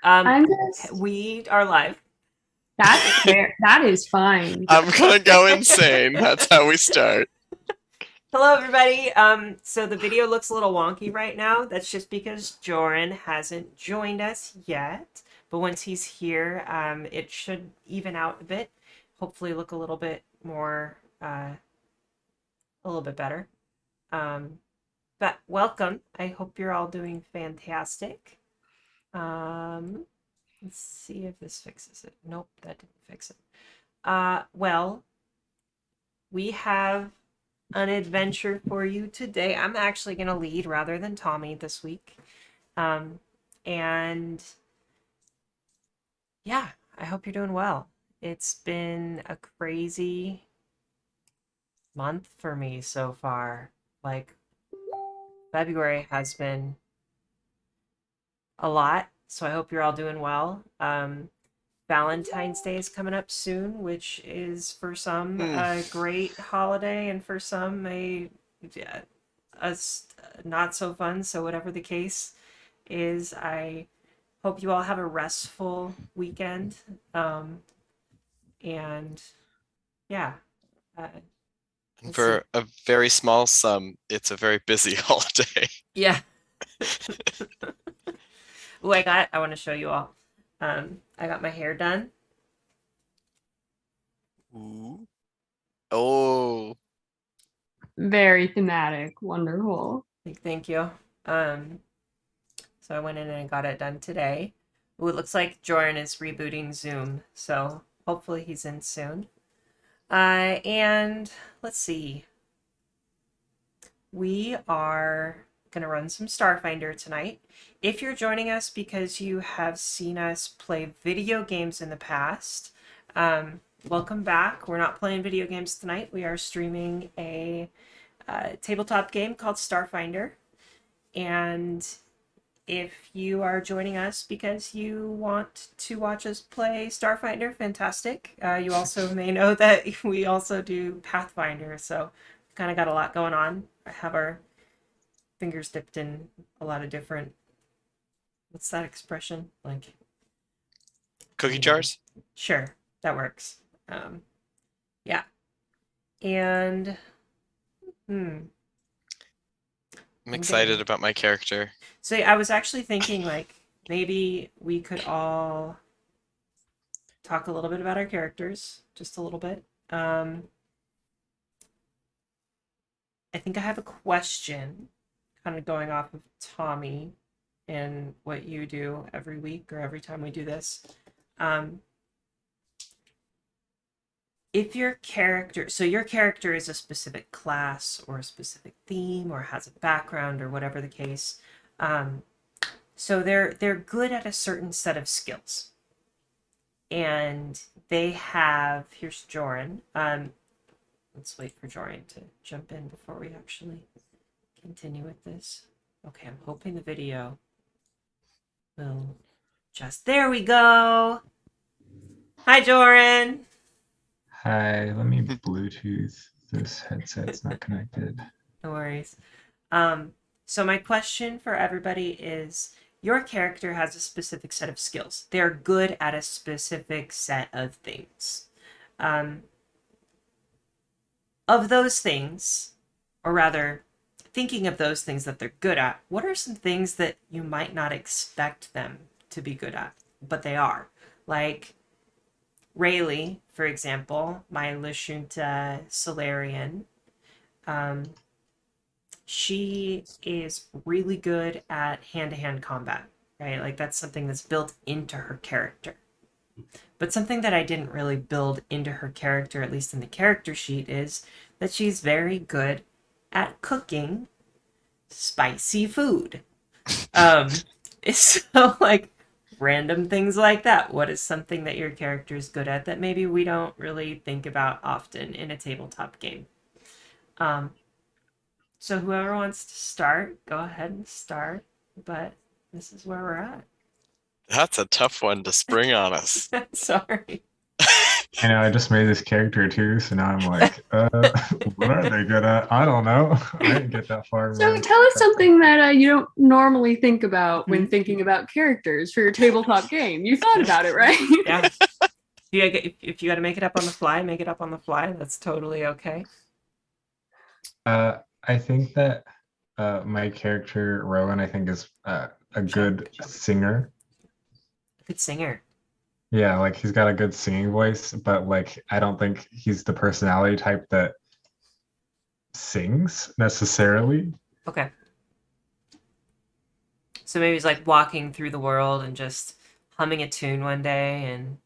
Um, I'm just, we are live. that's fair. That is fine. I'm gonna go insane. That's how we start. Hello, everybody. So the video looks a little wonky right now. That's just because Joran hasn't joined us yet. But once he's here, it should even out a bit. Hopefully, look a little bit more, a little bit better. Um, but welcome. I hope you're all doing fantastic. Um, let's see if this fixes it. Nope, that didn't fix it. Well, we have an adventure for you today. I'm actually going to lead rather than Tommy this week. Um, and yeah, I hope you're doing well. It's been a crazy month for me so far. Like, February has been a lot, so I hope you're all doing well. Valentine's Day is coming up soon, which is for some Hmm. a great holiday and for some yeah, a not so fun. So whatever the case is, I hope you all have a restful weekend. Um, and yeah, uh, And let's see. for a very small sum, it's a very busy holiday. Yeah. Oh, I want to show you all. I got my hair done. Ooh. Oh, Very thematic. Wonderful. Thank you. Um, so I went in and got it done today. Ooh, it looks like Jordan is rebooting Zoom, so hopefully he's in soon. And let's see. We are going to run some Starfinder tonight. If you're joining us because you have seen us play video games in the past, welcome back. We're not playing video games tonight. We are streaming a tabletop game called Starfinder. And if you are joining us because you want to watch us play Starfinder, fantastic. You also may know that we also do Pathfinder, so kind of got a lot going on. I have our fingers dipped in a lot of different. What's that expression? Like, cookie you know. jars? Sure, that works. Um, yeah, and hmm, I'm I'm excited getting. about my character. So yeah, I was actually thinking like maybe we could all talk a little bit about our characters, just a little bit. Um, I think I have a question, kind of going off of Tommy and what you do every week or every time we do this. Um, if your character, so your character is a specific class or a specific theme or has a background or whatever the case, um, so they're good at a certain set of skills, and they have. Here's Joran. Let's wait for Joran to jump in before we actually continue with this. Okay, I'm hoping the video will just. There we go. Hi, Joran. Hi, let me Bluetooth. This headset's not connected. No worries. Um, so my question for everybody is your character has a specific set of skills. They're good at a specific set of things. Um, of those things, or rather, thinking of those things that they're good at, what are some things that you might not expect them to be good at, but they are? Like Rayleigh, for example, my Lashunta Solarian, um, she is really good at hand-to-hand combat, right? Like that's something that's built into her character. But something that I didn't really build into her character, at least in the character sheet, is that she's very good at cooking spicy food. Um, so like random things like that. What is something that your character is good at that maybe we don't really think about often in a tabletop game? Um, so whoever wants to start, go ahead and start. But this is where we're That's a tough one to spring on us. at. Sorry. I know I just made this character too, so now I'm like, what are they good at? I don't know. I didn't get that far. So Man. tell us something that you don't normally think about when Mhm. thinking about characters for your tabletop game. You thought about it, right? Yeah. If you got to make it up on the fly, make it up on the fly. That's totally okay. I think that my character Rowan, I think, is a good singer. Good singer. Yeah, like he's got a good singing voice, but like I don't think he's the personality type that sings necessarily. Okay. So maybe he's like walking through the world and just humming a tune one day, and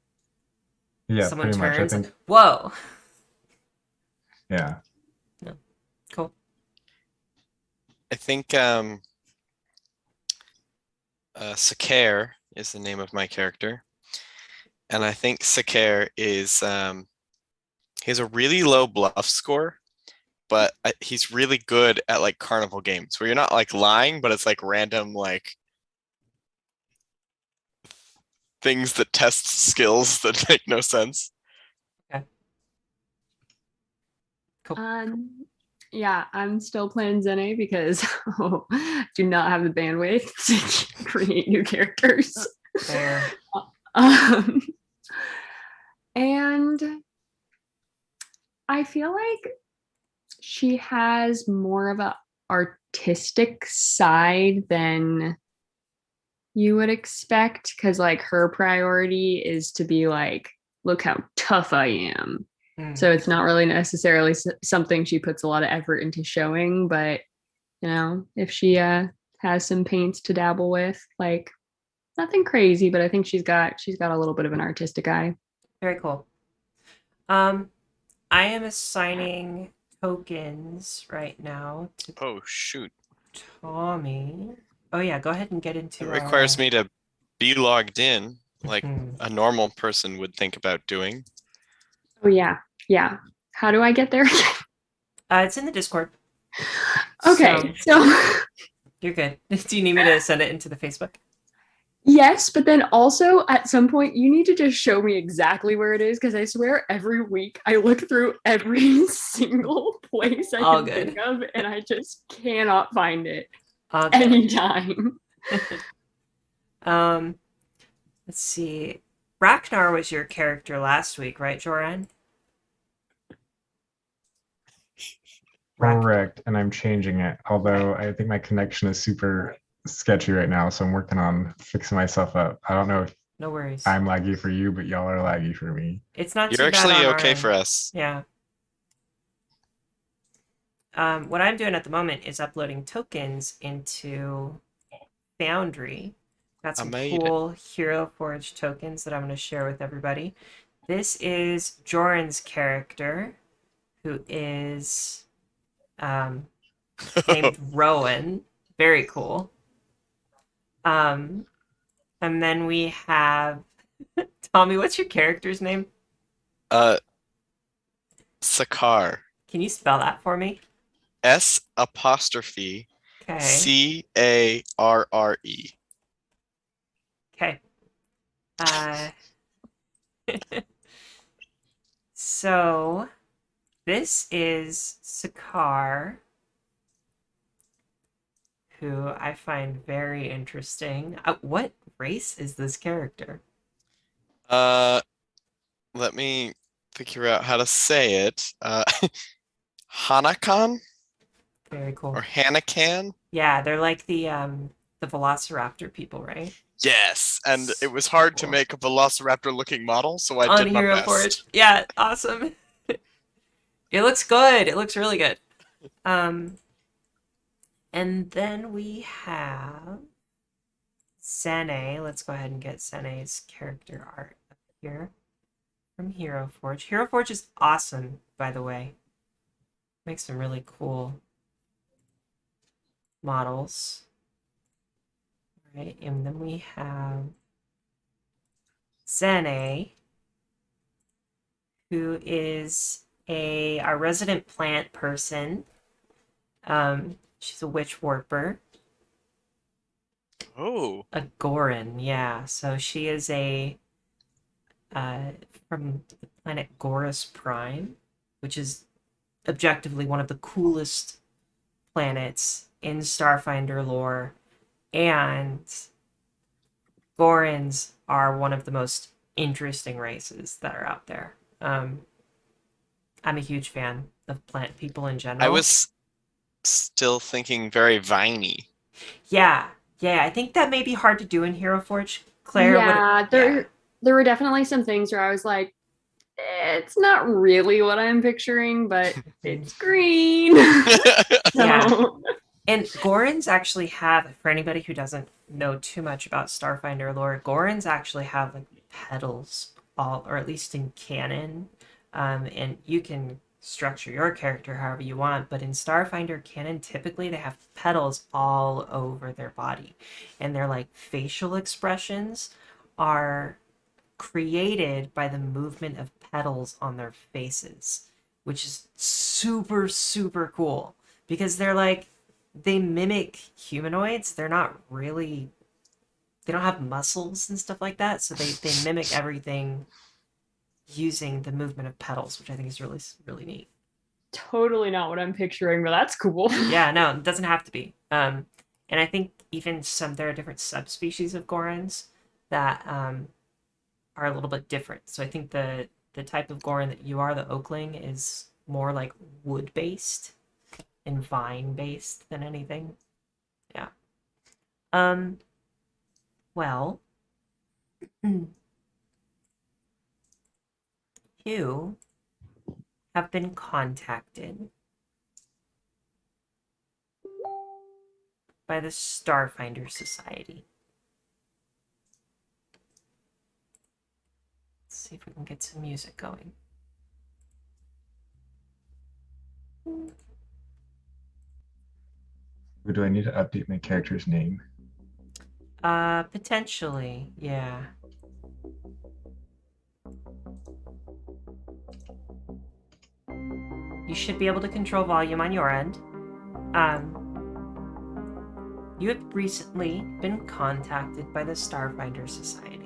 Yeah, someone pretty much. I turns, think, whoa. yeah. No. Cool. I think Sakare is the name of my character. And I think Sakare is he has a really low bluff score, but he's really good at like carnival games where you're not like lying, but it's like random like things that test skills that make no sense. Okay. Cool. Yeah, I'm still playing Zene because do not have the bandwidth to create new characters. Fair. Um, and I feel like she has more of a artistic side than you would expect because like her priority is to be like, look how tough I am. Mm. So it's not really necessarily something she puts a lot of effort into showing, but you know, if she has some paints to dabble with, like nothing crazy, but I think she's got a little bit of an artistic eye. Very cool. I am assigning tokens right now to Oh shoot. Tommy. Oh yeah, go ahead and get It into requires me to be logged in like Mhm. a normal person would think about doing. Oh yeah, yeah. How do I get there? It's in the Discord. Okay, so You're good. Do you need me to send it into the Facebook? yes, but then also at some point you need to just show me exactly where it is because I swear every week I look through every single place I All can good. think of and I just cannot find it All good. anytime. Let's see. Ragnar was your character last week, right, Joran? Correct, and I'm changing it. Although I think my connection is super sketchy right now, so I'm working on fixing myself up. I don't know if No worries. I'm laggy for you, but y'all are laggy for me. It's not You're too bad actually on our okay end. for us. Yeah. What I'm doing at the moment is uploading tokens into Foundry. Got I some made it. cool Hero Forge tokens that I'm going to share with everybody. This is Joran's character, who is named Rowan. Very cool. And then we have Tommy. What's your character's name? uh Sakar. Can you spell that for me? S apostrophe Okay. Carre. Okay. Uh, so this is Sakar, who I find very interesting. What race is this character? Uh let me figure out how to say it. Hanakan Very cool. or Hanakan? Yeah, they're like the Velociraptor people, right? Yes, and it was hard to Cool. make a Velociraptor looking model, so I On did my Hero best. Forge. Yeah, awesome. It looks good. It looks really good. And then we have Sene. Let's go ahead and get Sene's character art up here from Hero Forge. Hero Forge is awesome, by the way. Makes some really cool models. All right, and then we have Sene, who is our resident plant person. She's a witch warper. Oh, A Gorin, yeah. So she is a from the planet Gorus Prime, which is objectively one of the coolest planets in Starfinder lore, and Gorons are one of the most interesting races that are out there. I'm a huge fan of plant people in I general. was still thinking very viney. Yeah, yeah, I think that may be hard to do in Hero Forge. Claire would. Yeah, Yeah, there were definitely some things where I was like, it's not really what I'm picturing, but it's green. yeah. So And Gorons actually have, for anybody who doesn't know too much about Starfinder lore, Gorons actually have like petals, all, or at least in canon. And you can structure your character however you want, but in Starfinder canon, typically they have petals all over their body, and their like facial expressions are created by the movement of petals on their faces, which is super, super cool because they're like, they mimic humanoids. They're not really, they don't have muscles and stuff like that. So they mimic everything using the movement of petals, which I think is really, really neat. totally not what I'm picturing, but that's cool. Yeah, no, it doesn't have to be. And I think even there are different subspecies of Gorons that are a little bit different. So I think the type of Goron that you are, the Oakling, is more like wood based and vine based than anything. Yeah. Um. Well, you have been contacted by the Starfinder Society. Let's see if we can get some music going. Do I need to update my character's name? Potentially, yeah. You should be able to control volume on your end. You have recently been contacted by the Starfinder Society.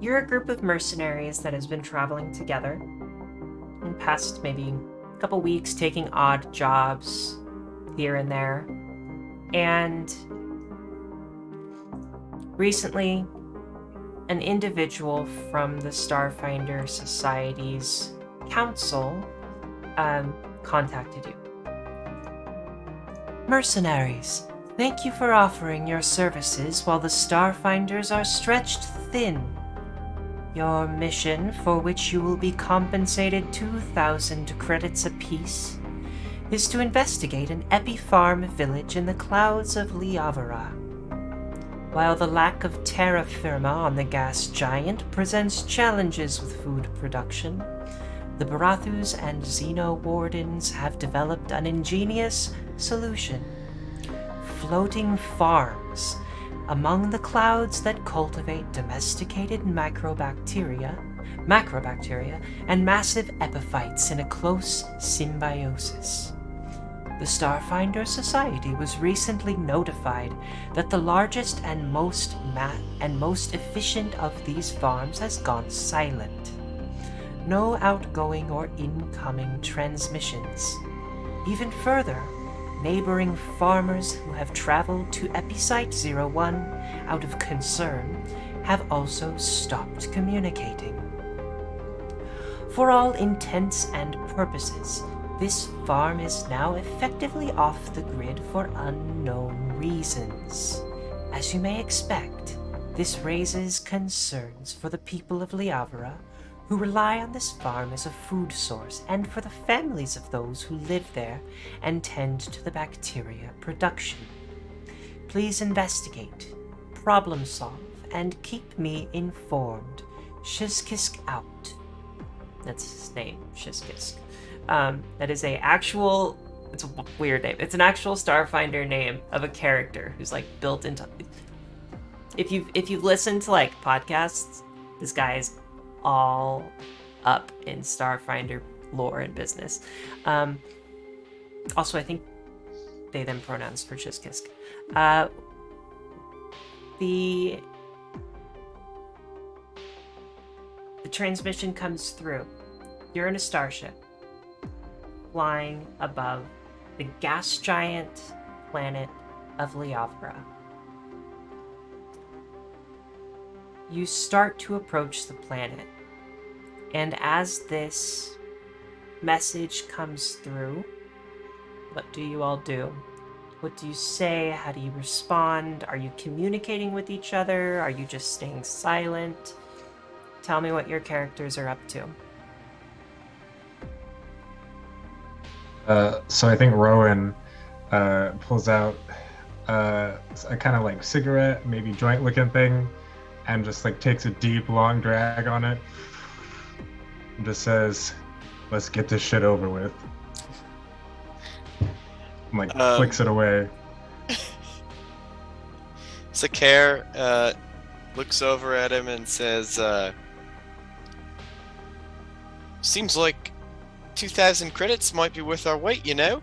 You're a group of mercenaries that has been traveling together in past maybe a couple weeks, taking odd jobs here and there. And recently, an individual from the Starfinder Society's council contacted you. Mercenaries, thank you for offering your services while the Starfinders are stretched thin. Your mission, for which you will be compensated 2,000 credits apiece, is to investigate an epifarm village in the clouds of Liavara. While the lack of terra firma on the gas giant presents challenges with food production, the Barathus and Xeno Wardens have developed an ingenious solution. Floating farms among the clouds that cultivate domesticated macrobacteria, and massive epiphytes in a close symbiosis. The Starfinder Society was recently notified that the largest and most efficient of these farms has gone silent. No outgoing or incoming transmissions. Even further, neighboring farmers who have traveled to Episite 01 out of concern have also stopped communicating. For all intents and purposes, this farm is now effectively off the grid for unknown reasons. As you may expect, this raises concerns for the people of Liavara, who rely on this farm as a food source, and for the families of those who live there and tend to the bacteria production. Please investigate, problem solve, and keep me informed. Shizkisk out. That's his name, Shizkisk. That is it's a weird name. It's an actual Starfinder name of a character who's like built into. If you've listened to like podcasts, this guy is all up in Starfinder lore and business. Also, I think they them pronouns for Chiskisk. The transmission comes through. You're in a starship flying above the gas giant planet of Liavara. You start to approach the planet, and as this message comes through, what do you all do? What do you say? How do you respond? Are you communicating with each other? Are you just staying silent? Tell me what your characters are up to. So I think Rowan pulls out a kind of like cigarette, maybe joint looking thing, and just like takes a deep, long drag on it. And just says, "Let's get this shit over with." And, like flicks it away. Sakare looks over at him and says, seems like 2,000 credits might be worth our weight, you know?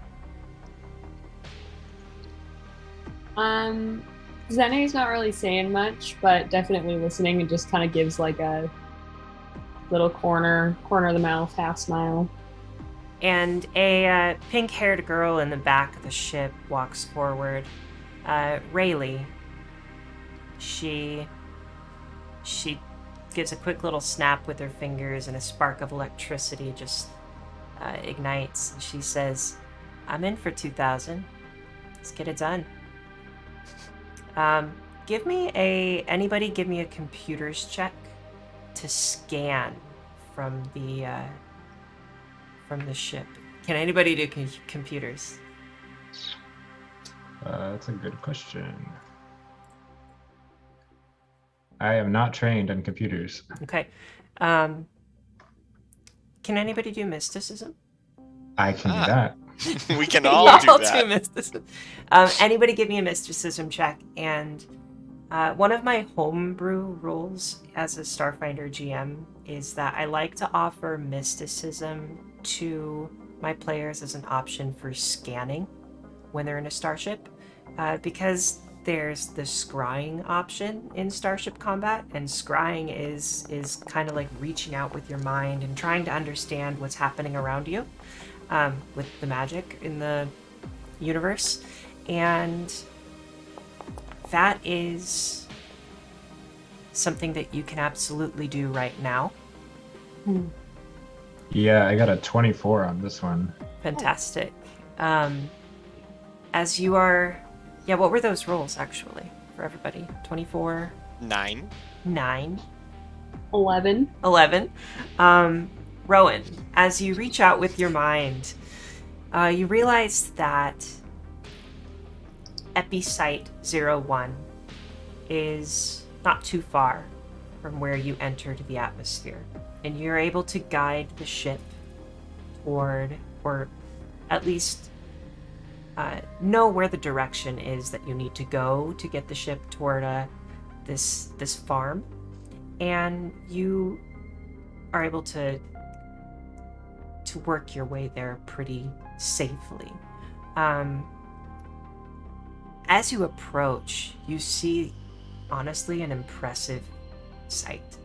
Zene's not really saying much, but definitely listening and just kind of gives like a little corner of the mouth, half smile. And a pink-haired girl in the back of the ship walks forward. Rayleigh. She gives a quick little snap with her fingers, and a spark of electricity just ignites. And she says, "I'm in for 2,000. Let's get it done." Anybody give me a computers check to scan from the ship. Can anybody do computers? That's a good question. I am not trained in computers. Okay. Can anybody do mysticism? I can do that. We can all do Y'all that. do mysticism. Anybody give me a mysticism check. And one of my homebrew rules as a Starfinder GM is that I like to offer mysticism to my players as an option for scanning when they're in a starship, because there's the scrying option in starship combat, and scrying is kind of like reaching out with your mind and trying to understand what's happening around you, with the magic in the universe. And that is something that you can absolutely do right now. Yeah, I got a 24 on this one. Fantastic. As you are... Yeah, what were those rolls, actually, for everybody? 24? 9. 9? 11. 11. Rowan, as you reach out with your mind, you realize that Episite 01 is not too far from where you entered the atmosphere. And you're able to guide the ship toward, or at least know where the direction is that you need to go to get the ship toward this farm. And you are able to work your way there pretty safely. As you approach, you see, honestly, an impressive sight.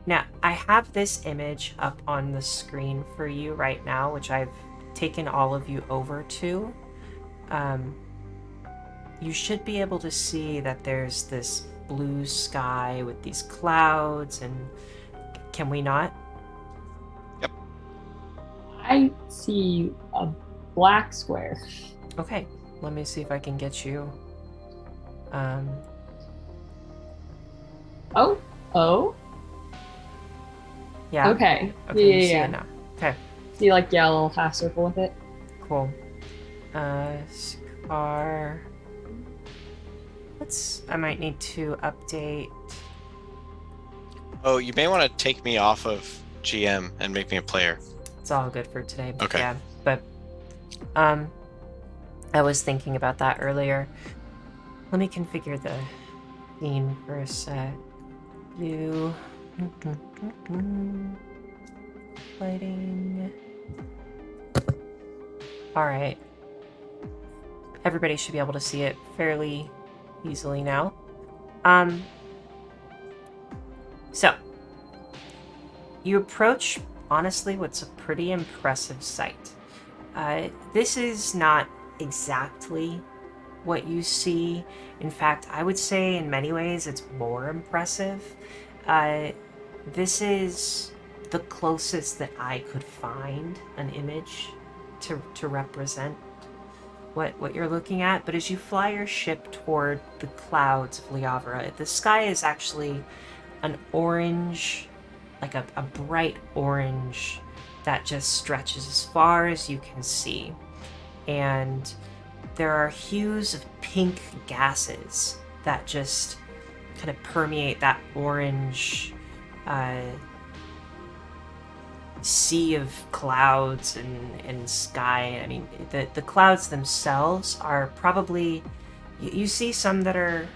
Now, I have this image up on the screen for you right now, which I've taken all of you over to. You should be able to see that there's this blue sky with these clouds, and can we not? Yep. I see a black square. Okay, let me see if I can get you. Oh? Yeah. Okay. Okay, you see Yeah. it now. Okay, See, like, yeah, a little half circle with it. cool. Scar. I might need to update. Oh, you may want to take me off of GM and make me a player. It's all good for today. Okay. Yeah, but I was thinking about that earlier. Let me configure the scene for a sec. You Lighting. All right. Everybody should be able to see it fairly easily now. So you approach, honestly, what's a pretty impressive sight. This is not exactly what you see. In fact, I would say in many ways it's more impressive. This is the closest that I could find an image to represent what you're looking at. But as you fly your ship toward the clouds of Liavara, the sky is actually an orange, like a bright orange that just stretches as far as you can see. And there are hues of pink gases that just kind of permeate that orange sea of clouds and sky. I mean, the clouds themselves are probably, you see some that are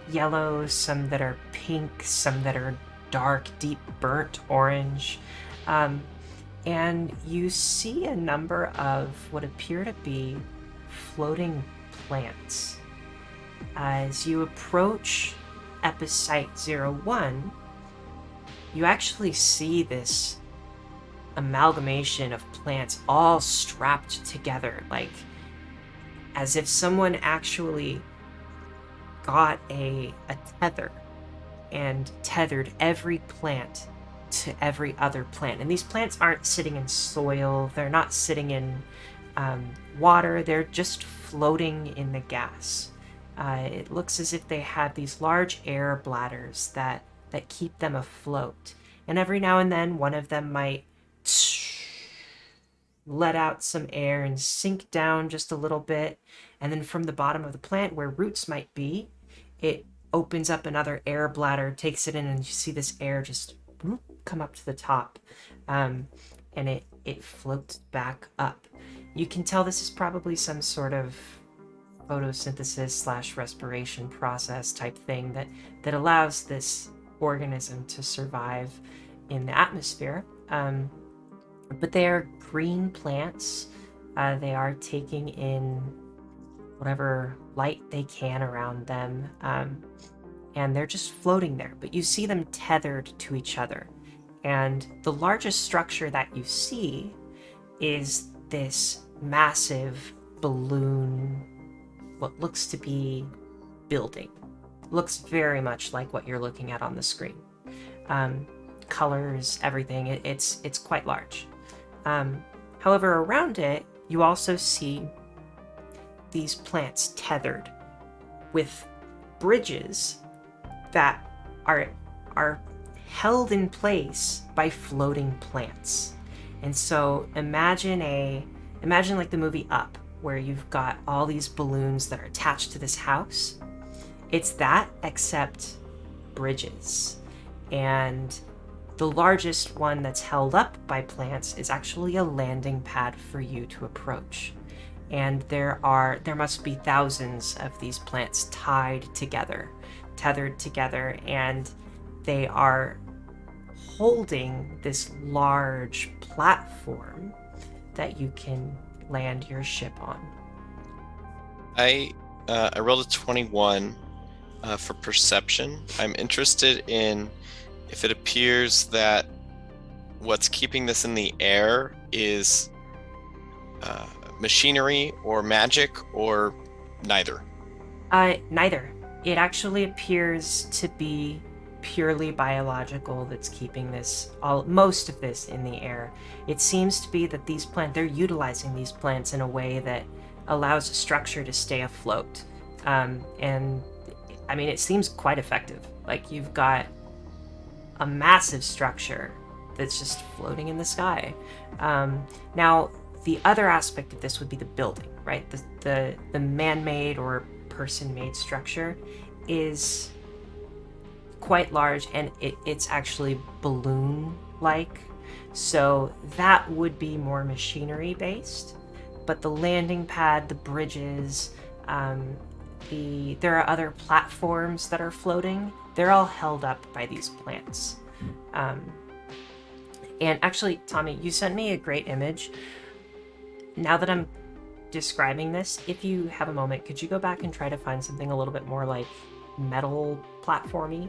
yellow, some that are pink, some that are dark, deep burnt orange. And you see a number of what appear to be floating plants. As you approach Episite 01, you actually see this amalgamation of plants all strapped together, like as if someone actually got a tether and tethered every plant to every other plant. And these plants aren't sitting in soil, they're not sitting in water, they're just floating in the gas. It looks as if they had these large air bladders that keep them afloat. And every now and then, one of them might let out some air and sink down just a little bit. And then from the bottom of the plant, where roots might be, it opens up another air bladder, takes it in, and you see this air just come up to the top. And it floats back up. You can tell this is probably some sort of photosynthesis / respiration process type thing that allows this organism to survive in the atmosphere. But they are green plants. They are taking in whatever light they can around them, and they're just floating there. But you see them tethered to each other. And the largest structure that you see is this massive balloon, what looks to be building. Looks very much like what you're looking at on the screen. Colors, everything, it's quite large. However, around it, you also see these plants tethered with bridges that are held in place by floating plants. And so imagine like the movie Up, where you've got all these balloons that are attached to this house. It's that, except bridges. And the largest one that's held up by plants is actually a landing pad for you to approach. And there must be thousands of these plants tethered together, and they are holding this large platform that you can land your ship on. I rolled a 21 for perception. I'm interested in if it appears that what's keeping this in the air is machinery or magic, or neither. Neither. It actually appears to be purely biological that's keeping most of this in the air. It seems to be that they're utilizing these plants in a way that allows a structure to stay afloat. And I mean, it seems quite effective. Like, you've got a massive structure that's just floating in the sky. Now, the other aspect of this would be the building, right? The man-made or person-made structure is quite large, and it's actually balloon-like. So that would be more machinery-based. But the landing pad, the bridges, there are other platforms that are floating. They're all held up by these plants. And actually, Tommy, you sent me a great image. Now that I'm describing this, if you have a moment, could you go back and try to find something a little bit more like metal platformy?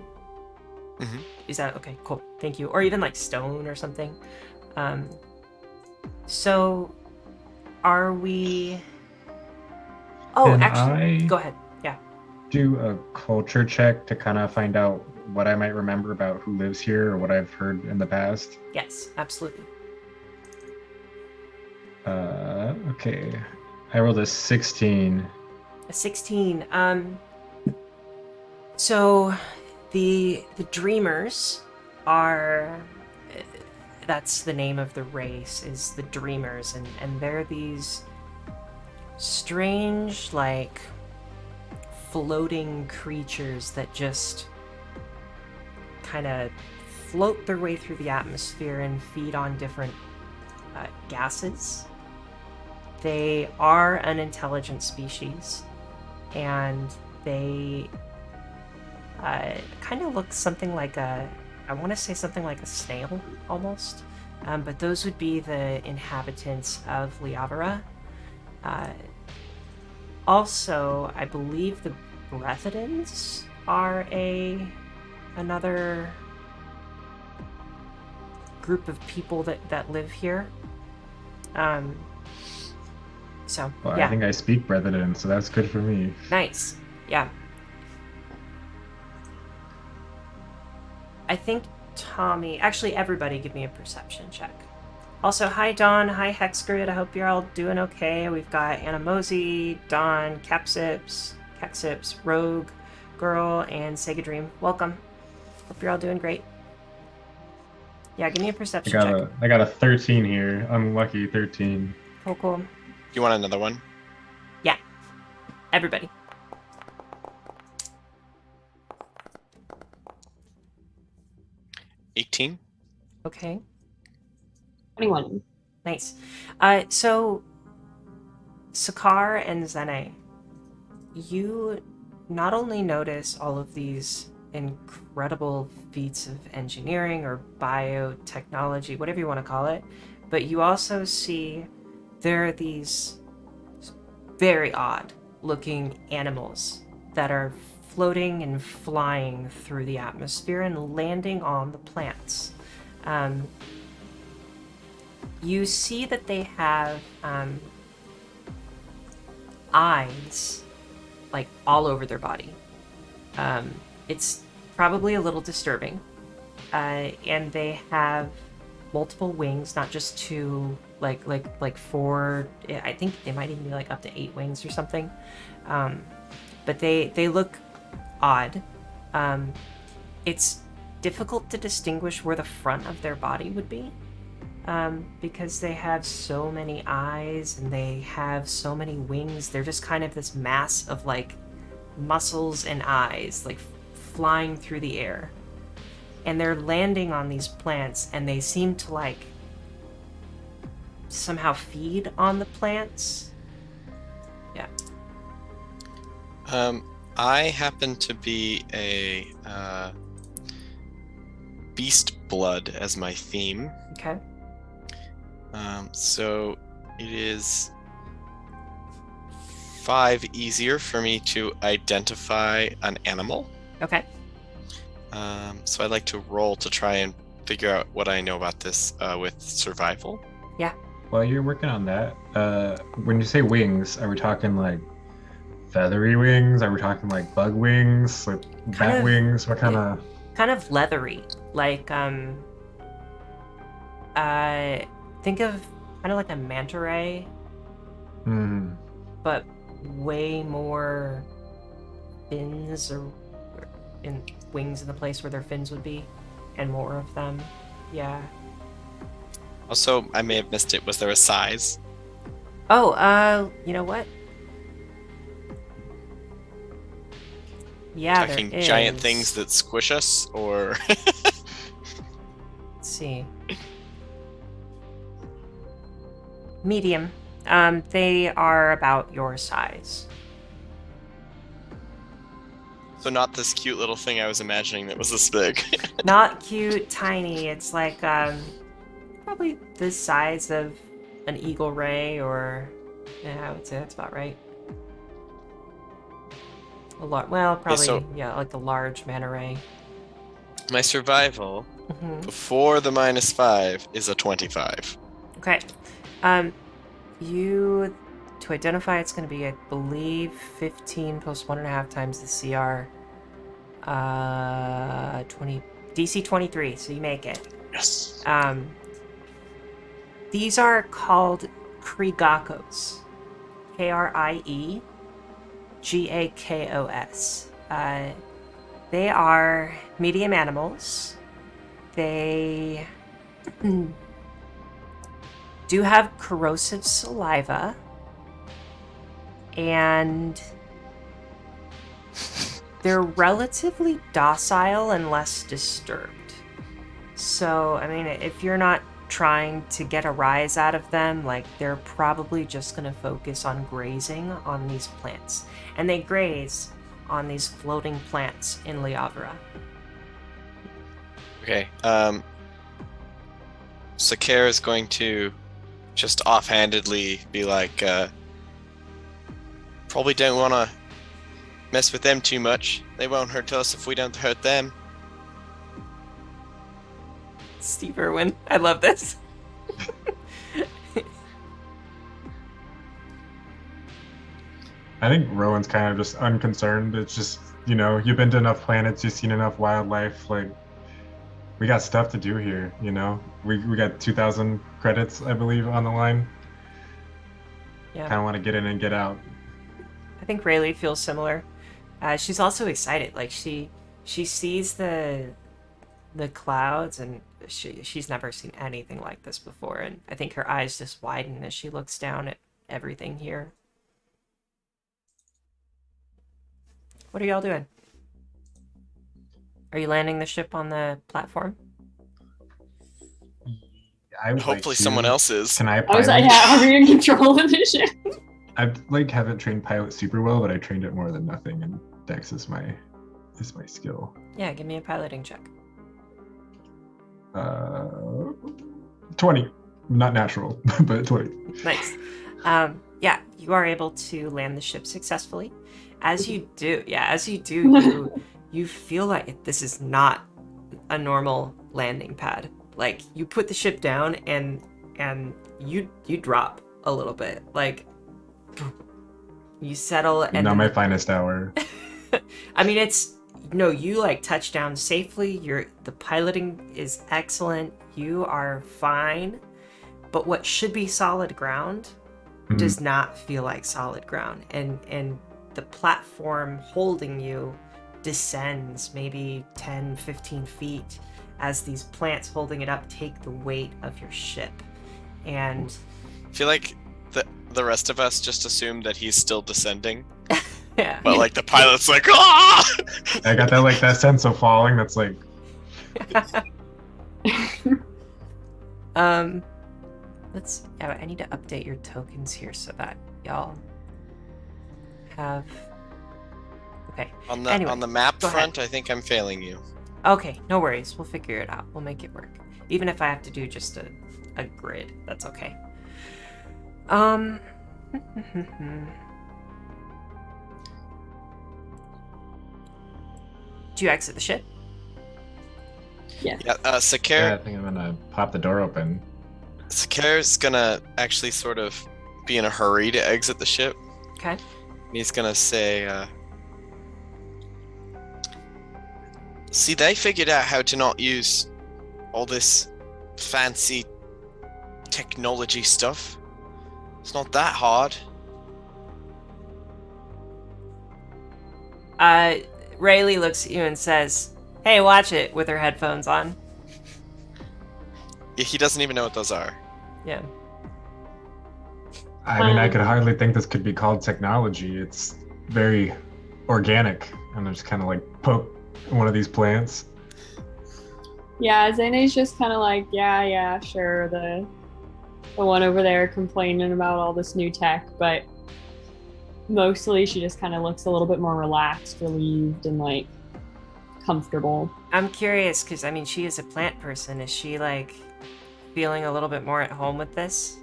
Mhm. Is that okay? Cool. Thank you. Or even like stone or something. Um, so are we. Oh, Can actually, I go ahead. Yeah. do a culture check to kind of find out what I might remember about who lives here or what I've heard in the past? Yes, absolutely. Okay. I rolled a 16. A 16. So the dreamers are that's the name of the race is the dreamers, and they're these strange like floating creatures that just kind of float their way through the atmosphere and feed on different gases. They are an intelligent species, and they kind of look something like I want to say something like a snail almost. But those would be the inhabitants of Liavara. Uh, Also, I believe the Brethidans are another group of people that live here. Um, so Well, I yeah, think I speak Brethren, so that's good for me. nice. Yeah, I think Tommy. Actually, everybody, give me a perception check. Also, hi Dawn, hi Hexgrid. I hope you're all doing okay. We've got Anamosi, Dawn, Caxips, Rogue, Girl, and Sega Dream. Welcome. Hope you're all doing great. Yeah, give me a I perception got check. a 13 here. Unlucky 13. Cool. You want another one? Yeah, everybody. 18. Okay, 21. nice. So Sakar and Zene, you not only notice all of these incredible feats of engineering or biotechnology, whatever you want to call it, but you also see there are these very odd looking animals that are floating and flying through the atmosphere and landing on the plants. Um, you see that they have eyes like all over their body. It's probably a little disturbing. And they have multiple wings, not just two, like four. I think they might even be like up to 8 wings or something. But they look odd. It's difficult to distinguish where the front of their body would be. Because they have so many eyes and they have so many wings. They're just kind of this mass of like muscles and eyes, like flying through the air. And they're landing on these plants and they seem to like somehow feed on the plants. Yeah. I happen to be a beast blood as my theme. Okay. So it is 5 easier for me to identify an animal. Okay. So I'd like to roll to try and figure out what I know about this with survival. Yeah. While you're working on that, when you say wings, are we talking like feathery wings? Are we talking like bug wings? Like bat of- wings? What kind of? Kind of leathery. Like think of kind of like a manta ray, Hmm. but way more fins or in wings in the place where their fins would be, and more of them. Yeah. Also, I may have missed it. Was there a size? Oh, you know what? Yeah, Talking there giant is. things that squish us, or Let's see. Medium. They are about your size. So not this cute little thing I was imagining that was this big. Not cute, tiny. It's like probably the size of an eagle ray, or yeah, I would say that's about right. Well, Okay, probably so yeah, like a large manta ray. my survival Hmm. before the -5 is a 25. Okay. You to identify it's going to be, I believe, 15 plus 1.5 times the CR. 20 DC 23, so you make it. Yes. These are called Kriegakos. Kriegakos. They are medium animals. They do have corrosive saliva, and they're relatively docile and less disturbed. So, I mean, if you're not trying to get a rise out of them, like, they're probably just going to focus on grazing on these plants. And they graze on these floating plants in Liavara. Okay. Sakara is going to just offhandedly be like, probably don't want to mess with them too much. They won't hurt us if we don't hurt them. Steve Irwin, I love this. I think Rowan's kind of just unconcerned. It's just, you've been to enough planets, you've seen enough wildlife. Like, we got stuff to do here, We got 2,000 credits, I believe, on the line. Yeah. Kind of want to get in and get out. I think Rayleigh feels similar. She's also excited. Like, she sees the clouds, and she's never seen anything like this before, and I think her eyes just widen as she looks down at everything here. What are y'all doing? Are you landing the ship on the platform? I would Hopefully like to. someone else is. Can I I was pilot? like, yeah, are we in control of this ship? I haven't trained pilot super well, but I trained it more than nothing, and Dex is my skill. Yeah, give me a piloting check. 20, not natural, but 20. Nice. Yeah, you are able to land the ship successfully. As you do, you feel like this is not a normal landing pad. Like, you put the ship down and you drop a little bit. Like, you settle and Not then my finest hour. I mean, you like touch down safely. The piloting is excellent. You are fine. But what should be solid ground does not feel like solid ground. And the platform holding you descends maybe 10, 15 feet as these plants holding it up take the weight of your ship. And I feel like the rest of us just assumed that he's still descending. yeah. But like the pilot's like, ah! I got that sense of falling that's like, I need to update your tokens here so that y'all have. Okay. On Anyway, the map go front, ahead. I think I'm failing you. Okay, no worries. We'll figure it out. We'll make it work. Even if I have to do just a grid, that's okay. Do you exit the ship? Yes. Yeah, yeah, I Sakara, think I'm gonna pop the door open. Sakara's gonna actually sort of be in a hurry to exit the ship. Okay. He's gonna say, see, they figured out how to not use all this fancy technology stuff. It's not that hard. Rayleigh looks at you and says, "Hey, watch it," with her headphones on. He doesn't even know what those are. Yeah. I mean, I could hardly think this could be called technology. It's very organic, and I just kind of like poke one of these plants. Yeah, Zene's just kind of like, yeah, sure. The one over there complaining about all this new tech, but mostly she just kind of looks a little bit more relaxed, relieved, and like comfortable. I'm curious because I mean, she is a plant person. Is she like feeling a little bit more at home with this?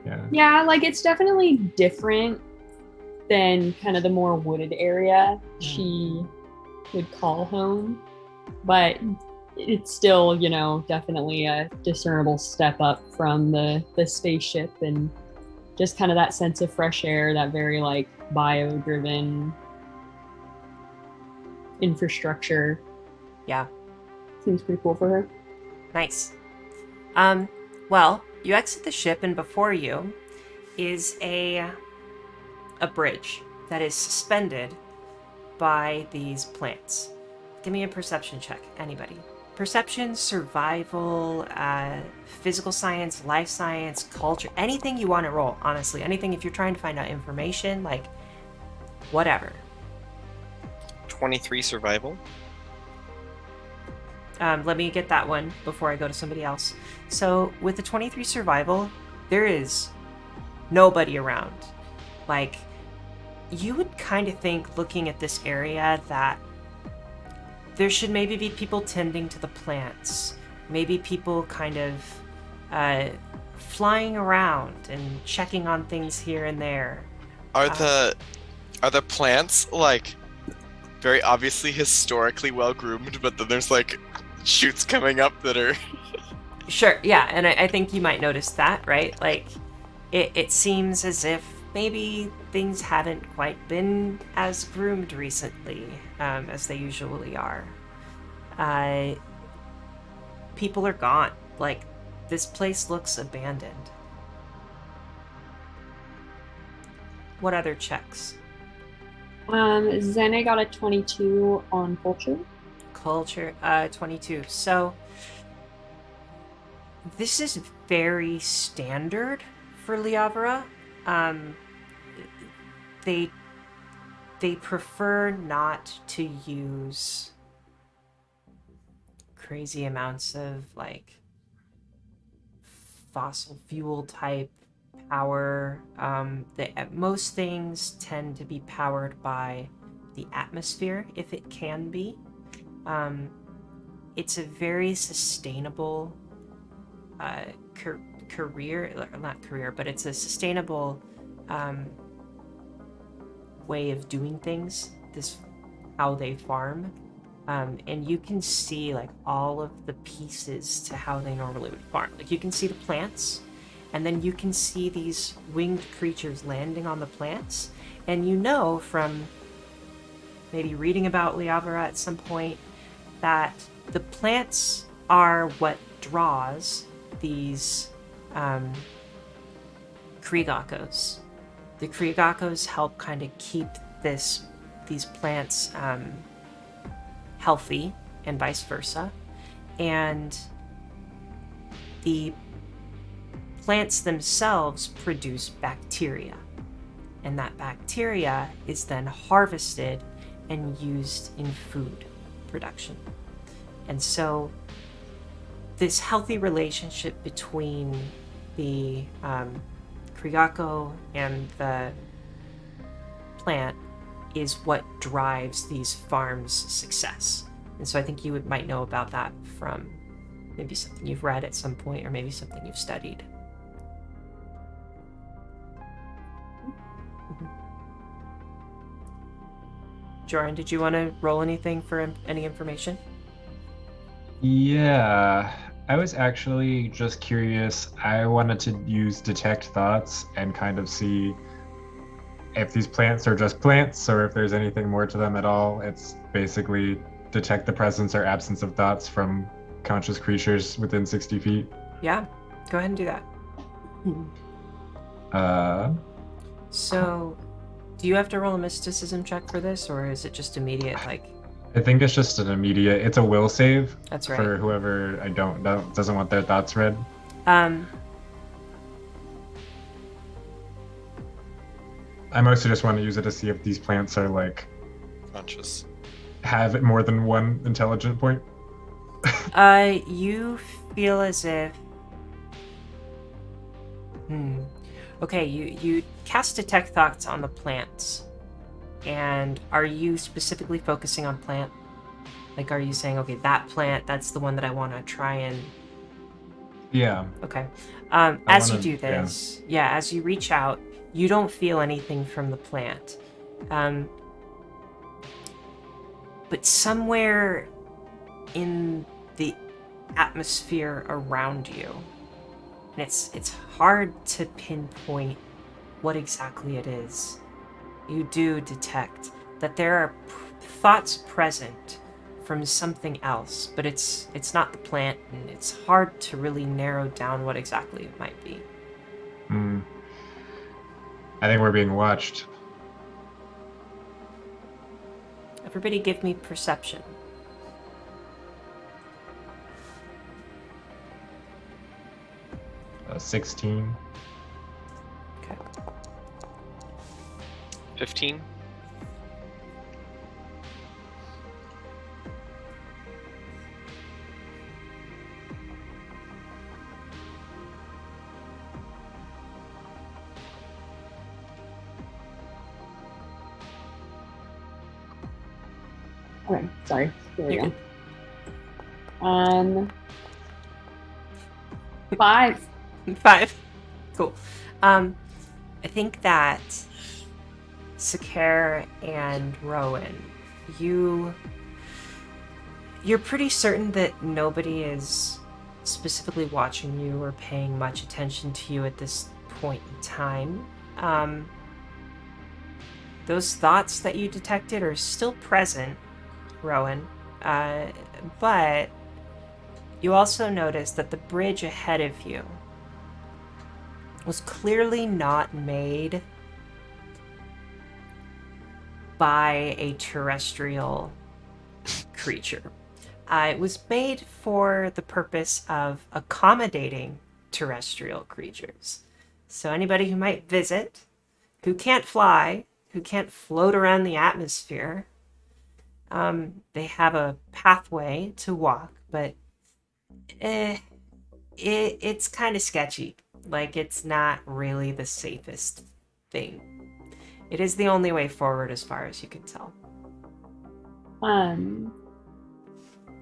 Yeah. Yeah, like it's definitely different than kind of the more wooded area she would call home, but it's still, you know, definitely a discernible step up from the spaceship, and just kind of that sense of fresh air, that very like bio driven infrastructure. Yeah, Seems pretty cool for her. nice. Well, you exit the ship, and before you is a bridge that is suspended by these plants. Give me a perception check, anybody. Perception, survival, physical science, life science, culture, anything you want to roll, honestly. Anything if you're trying to find out information, like whatever. 23 survival. Let me get that one before I go to somebody else. So with the 23 survival, there is nobody around. Like, you would kind of think, looking at this area, that there should maybe be people tending to the plants. Maybe people kind of flying around and checking on things here and there. Are the plants like very obviously historically well groomed, but then there's like shoots coming up that are Sure, yeah, and I think you might notice that, right? Like, it seems as if maybe things haven't quite been as groomed recently as they usually are. People are gone. Like, this place looks abandoned. What other checks? Zene got a 22 on culture. Culture, 22. So, this is very standard for Liavara. They prefer not to use crazy amounts of like fossil fuel type power. Most things tend to be powered by the atmosphere if it can be. It's a very sustainable career, or not career, but it's a sustainable way of doing things. This how they farm, and you can see like all of the pieces to how they normally would farm. Like, you can see the plants, and then you can see these winged creatures landing on the plants, and you know from maybe reading about Liavara at some point that the plants are what draws these Kriegakos. The Kriegakos help kind of keep these plants healthy, and vice versa. And the plants themselves produce bacteria, and that bacteria is then harvested and used in food production. And so this healthy relationship between the Kriegako and the plant is what drives these farms' success. And so I think you might know about that from maybe something you've read at some point, or maybe something you've studied. Joran, did you want to roll anything for any information? Yeah, I was actually just curious. I wanted to use detect thoughts and kind of see if these plants are just plants or if there's anything more to them at all. It's basically detect the presence or absence of thoughts from conscious creatures within 60 feet. Yeah, go ahead and do that. So, do you have to roll a mysticism check for this, or is it just immediate? Like, I think it's just an immediate. It's a will save. That's right. For whoever doesn't want their thoughts read. I mostly just want to use it to see if these plants are like conscious. Have more than one intelligent point. You feel as if. Okay, you cast detect thoughts on the plants, And are you specifically focusing on plant? Like, are you saying, okay, that plant, that's the one that I want to try and... Yeah. Okay. I As you wanna- do this, yeah, as you reach out, you don't feel anything from the plant. But somewhere in the atmosphere around you, and it's hard to pinpoint what exactly it is, you do detect that there are thoughts present from something else, but it's not the plant, and it's hard to really narrow down what exactly it might be. Hmm. I think we're being watched. Everybody give me perception. 16. Okay. 15. Okay, sorry. Here we You're go. 5. good. 5. Cool. I think that Sakar and Rowan, you're pretty certain that nobody is specifically watching you or paying much attention to you at this point in time. Those thoughts that you detected are still present, Rowan, but you also notice that the bridge ahead of you was clearly not made by a terrestrial creature. It was made for the purpose of accommodating terrestrial creatures. So anybody who might visit, who can't fly, who can't float around the atmosphere, they have a pathway to walk, but it's kind of sketchy. Like, it's not really the safest thing. It is the only way forward as far as you can tell.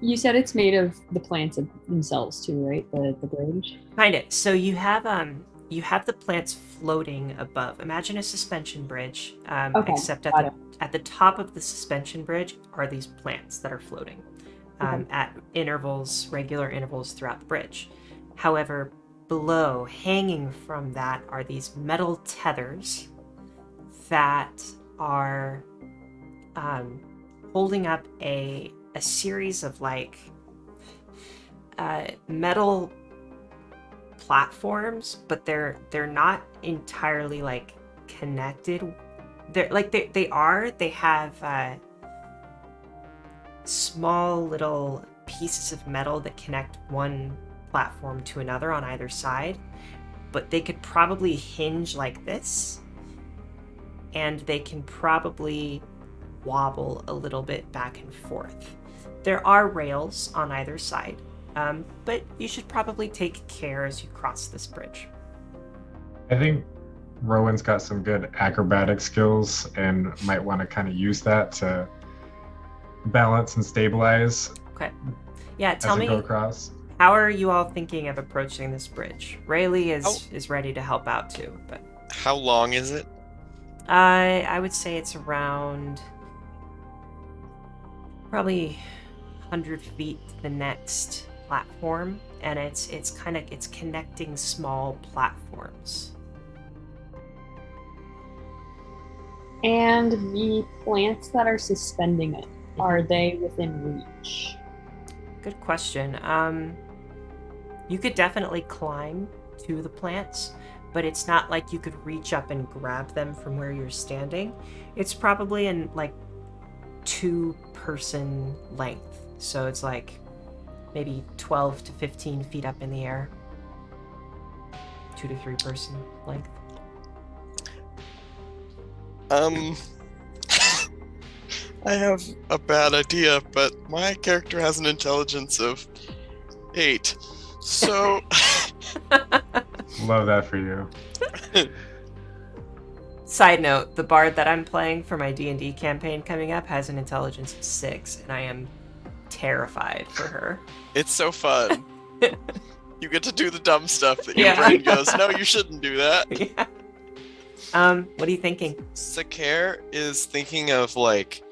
You said it's made of the plants themselves too, right? The bridge. Kind of. So you have the plants floating above. Imagine a suspension bridge, Okay, except got it. at the top of the suspension bridge are these plants that are floating Okay. at intervals, regular intervals throughout the bridge. However, below, hanging from that, are these metal tethers that are holding up a series of like metal platforms, but they're not entirely like connected. They have small little pieces of metal that connect one platform to another on either side, but they could probably hinge like this, and they can probably wobble a little bit back and forth. There are rails on either side, but you should probably take care as you cross this bridge. I think Rowan's got some good acrobatic skills and might want to kind of use that to balance and stabilize Okay. Yeah, as tell we me, go across. how are you all thinking of approaching this bridge? Rayleigh Oh. is ready to help out too, but How long is it? I would say it's around probably 100 feet to the next platform, and it's connecting small platforms. And the plants that are suspending it, are they within reach? Good question. You could definitely climb to the plants, but it's not like you could reach up and grab them from where you're standing. It's probably in like 2-person length. So it's like maybe 12 to 15 feet up in the air. 2 to 3-person length. I have a bad idea, but my character has an intelligence of 8. So Love that for you. Side note, the bard that I'm playing for my D&D campaign coming up has an intelligence of 6, and I am terrified for her. It's so fun. You get to do the dumb stuff that your Yeah. brain goes, no, you shouldn't do that. Yeah. What are you thinking? Sakare is thinking of like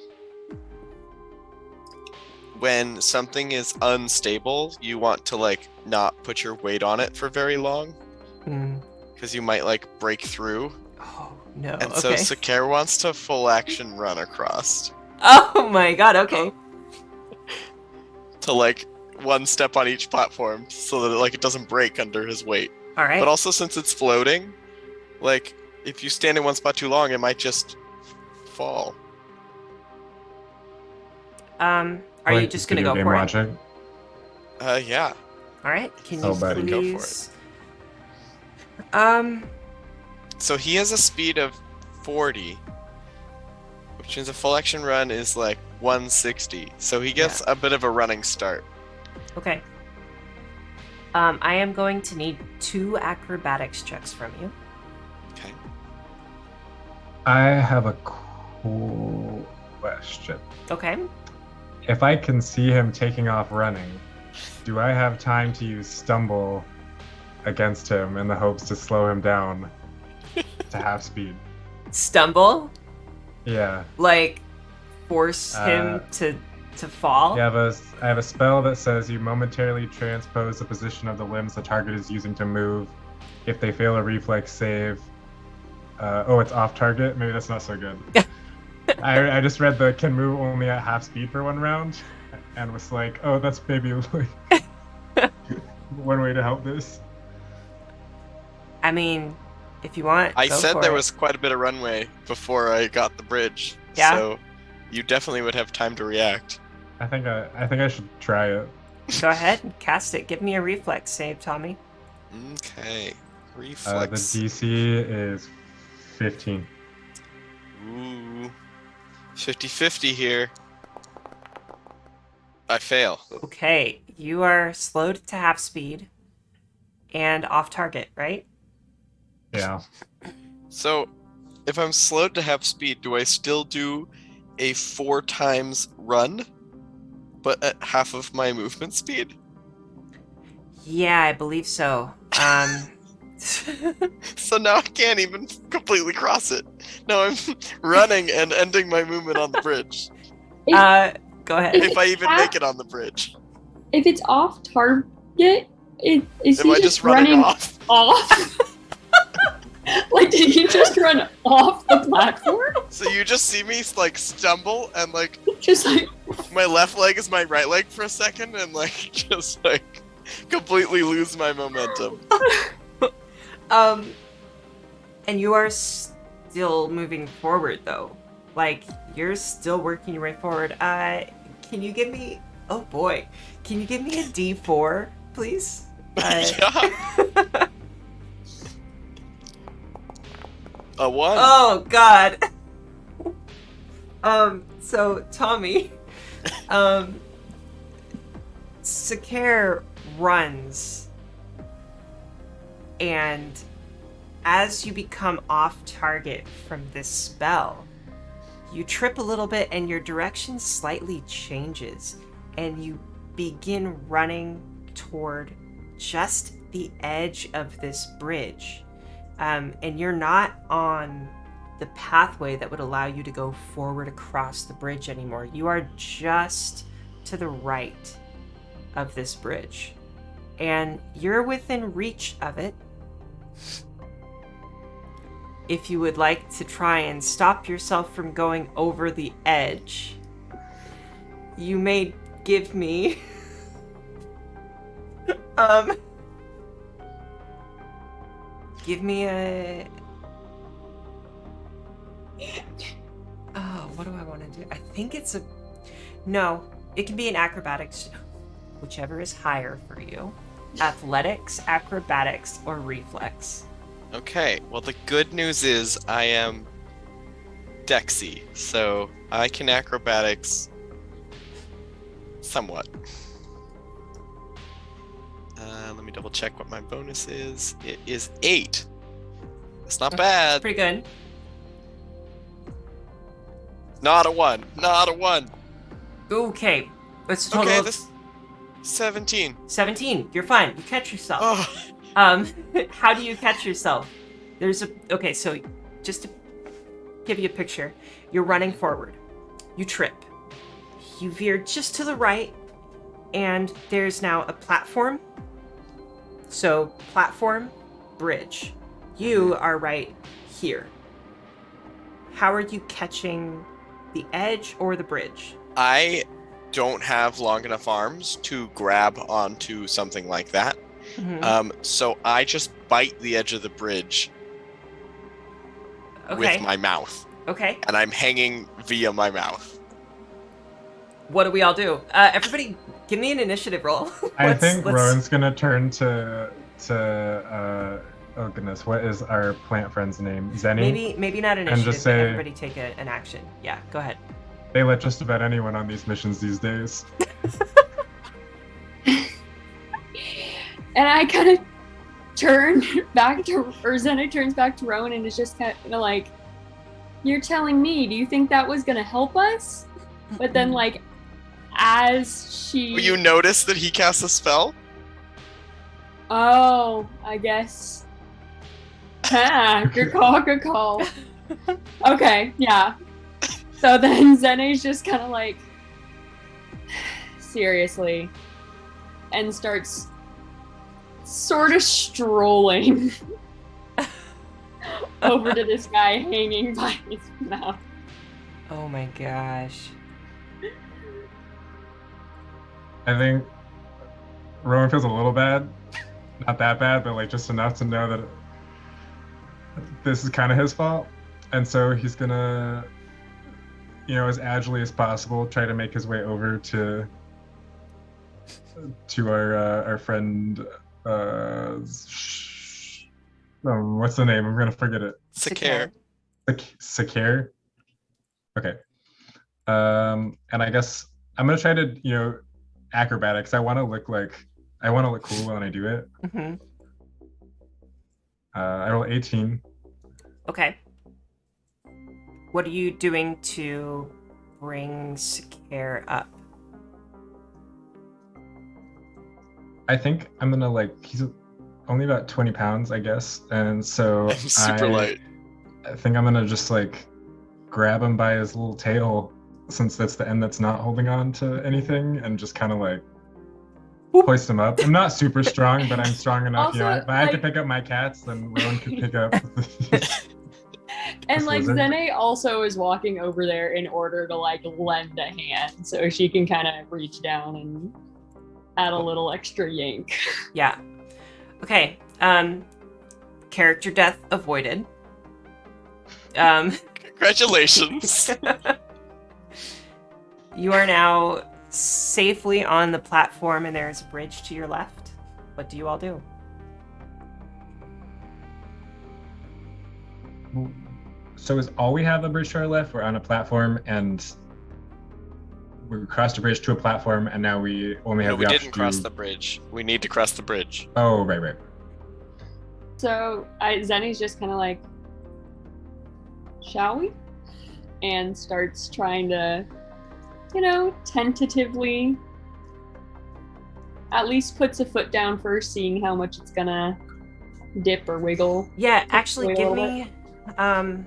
when something is unstable, you want to like not put your weight on it for very long because you might like break through. Oh, no. And Okay. so Sakare wants to full action run across Oh my god, okay. to like one step on each platform so that like it doesn't break under his weight. All right. But also since it's floating, like if you stand in one spot too long, it might just fall. Are Like you just gonna video go game for logic. Yeah. it? All right. Can Oh, you buddy. Go for it. please? So he has a speed of 40, which means a full action run is like 160. So he gets a bit of a running start. Okay. I am going to need 2 acrobatics checks from you. Okay. I have a cool question. Okay. If I can see him taking off running, do I have time to use stumble against him in the hopes to slow him down to half speed? Stumble? Yeah. Like force him to fall? I have a spell that says you momentarily transpose the position of the limbs the target is using to move. If they fail a reflex save, it's off target. Maybe that's not so good. I just read the can move only at half speed for 1 round, and was like, oh, that's maybe like one way to help this. I mean, if you want, I go said for there it. was quite a bit of runway before I got the bridge. Yeah? So you definitely would have time to react. I think I should try it. Go ahead and cast it. Give me a reflex save, Tommy. Okay. The Reflex. DC is 15. Ooh. 50-50 here. I fail. Okay, you are slowed to half speed and off target, right? Yeah. So, if I'm slowed to half speed, do I still do a 4 times run, but at half of my movement speed? Yeah, I believe so. So now I can't even completely cross it. Now I'm running and ending my movement on the bridge. Go ahead. If I even make it on the bridge. If it's off target, is Am he I just running off? Like, did he just run off the platform? So you just see me like stumble and like Just like, my left leg is my right leg for a second and like just like completely lose my momentum. And you are still moving forward though. Like, you're still working your way forward. Can you give me... Oh boy. Can you give me a D4, please? Yeah. A 1. Oh, God. So, Tommy, Sakare runs, and as you become off target from this spell, you trip a little bit and your direction slightly changes, and you begin running toward just the edge of this bridge. And you're not on the pathway that would allow you to go forward across the bridge anymore. You are just to the right of this bridge. And you're within reach of it. If you would like to try and stop yourself from going over the edge, you may give me give me a... Oh, what do I want to do? I think it's a... No, it can be an acrobatics, whichever is higher for you. Athletics, acrobatics, or reflex. Okay, well the good news is I am Dexy, so I can acrobatics somewhat. Let me double check what my bonus is. It is 8. It's not bad. Pretty good. Not a 1. Not a 1. Okay. It's a total Okay, of this 17. 17. You're fine. You catch yourself. Oh, How do you catch yourself? Okay, so just to give you a picture, you're running forward. You trip. You veer just to the right, and there's now a platform. So, platform, bridge. You are right here. How are you catching the edge or the bridge? I don't have long enough arms to grab onto something like that. So I just bite the edge of the bridge Okay. with my mouth. Okay. And I'm hanging via my mouth. What do we all do? Everybody, give me an initiative roll. I think Rowan's gonna turn to oh goodness, what is our plant friend's name? Zenny? Maybe not initiative, just but say- everybody take an action. Yeah, go ahead. They let just about anyone on these missions these days. And I kind of turn back to, or Zenny turns back to Rowan and is just kind of like, "You're telling me, do you think that was gonna help us?" But then, like, as she... You notice that he casts a spell? Oh, I guess. Good call, good call. Okay, yeah. So then Zene's just kind of like, seriously, and starts sort of strolling over to this guy hanging by his mouth. Oh my gosh. I think Rowan feels a little bad. Not that bad, but like just enough to know that this is kind of his fault. And so he's gonna, as agilely as possible, try to make his way over to our friend. What's the name? I'm gonna forget it. Sakare. Sakare. Okay. And I guess I'm gonna try to acrobatics. I want to look cool when I do it. Mm-hmm. I roll 18. Okay. What are you doing to bring Sakare up? I think I'm gonna he's only about 20 pounds, I guess, and so I'm super light. I think I'm gonna just grab him by his little tail, since that's the end that's not holding on to anything, and just kind of hoist him up. I'm not super strong, but I'm strong enough. Also, If I had to pick up my cats, then Rowan could pick up. And This lizard. Zene also is walking over there in order to lend a hand, so she can kind of reach down and add a little extra yank. Yeah. Okay. Character death avoided. Congratulations. You are now safely on the platform, and there is a bridge to your left. What do you all do? So is all we have a bridge to our left? We're on a platform, and we crossed a bridge to a platform, and now we only have No, the we option didn't cross the bridge. We need to cross the bridge. Oh, right. So Zenny's just kind of like, shall we? And starts trying to, tentatively, at least puts a foot down first, seeing how much it's gonna dip or wiggle. Yeah, actually, Wait a give little me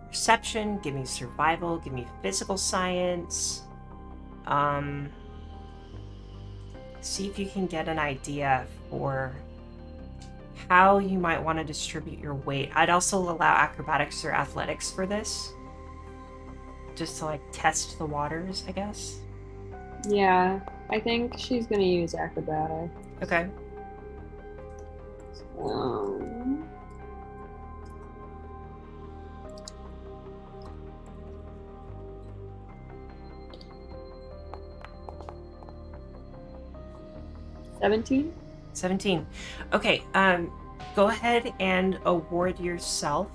perception, give me survival, give me physical science. See if you can get an idea for how you might want to distribute your weight. I'd also allow acrobatics or athletics for this, just to test the waters, I guess. Yeah, I think she's gonna use acrobatic. Okay. 17. Okay, go ahead and award yourself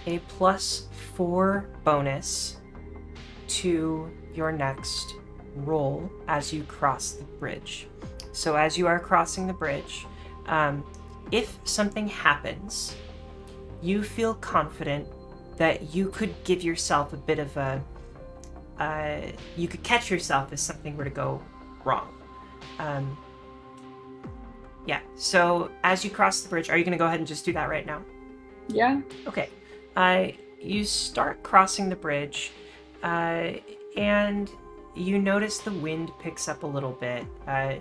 a +4 bonus to your next roll as you cross the bridge. So as you are crossing the bridge, if something happens, you feel confident that you could give yourself a bit of a you could catch yourself if something were to go wrong. Yeah, so as you cross the bridge, are you going to go ahead and just do that right now? Yeah. Okay. You start crossing the bridge, and you notice the wind picks up a little bit.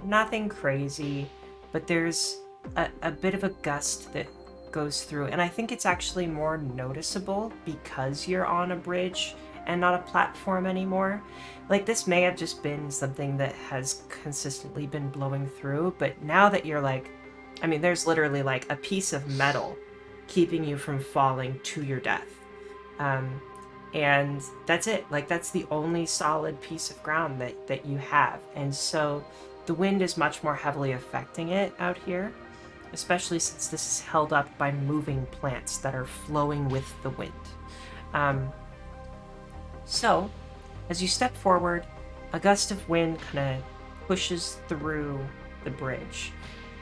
Nothing crazy, but there's a bit of a gust that goes through, and I think it's actually more noticeable because you're on a bridge and not a platform anymore. Like, this may have just been something that has consistently been blowing through, but now that you're like, I mean, there's literally like a piece of metal keeping you from falling to your death. And that's it. Like, that's the only solid piece of ground that you have. And so the wind is much more heavily affecting it out here, especially since this is held up by moving plants that are flowing with the wind. So, as you step forward, a gust of wind kind of pushes through the bridge,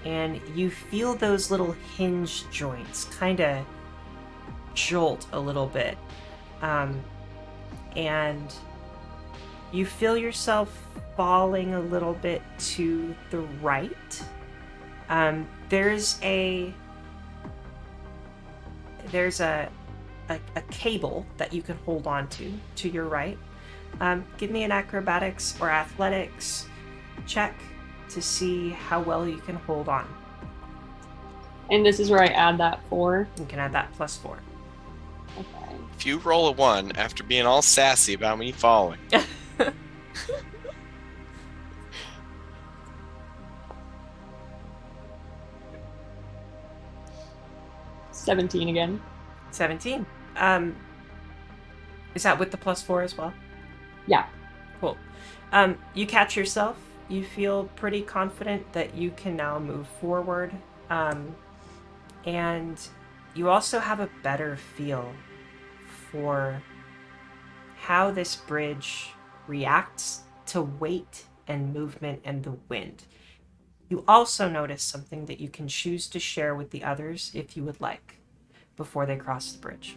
and you feel those little hinge joints kind of jolt a little bit. And you feel yourself falling a little bit to the right. There's a cable that you can hold on to your right. Give me an acrobatics or athletics check to see how well you can hold on. And this is where I add that 4. You can add that +4. Okay. If you roll a 1 after being all sassy about me falling, 17 again. 17. Is that with the +4 as well? Yeah. Cool. You catch yourself. You feel pretty confident that you can now move forward. And you also have a better feel for how this bridge reacts to weight and movement and the wind. You also notice something that you can choose to share with the others if you would like before they cross the bridge.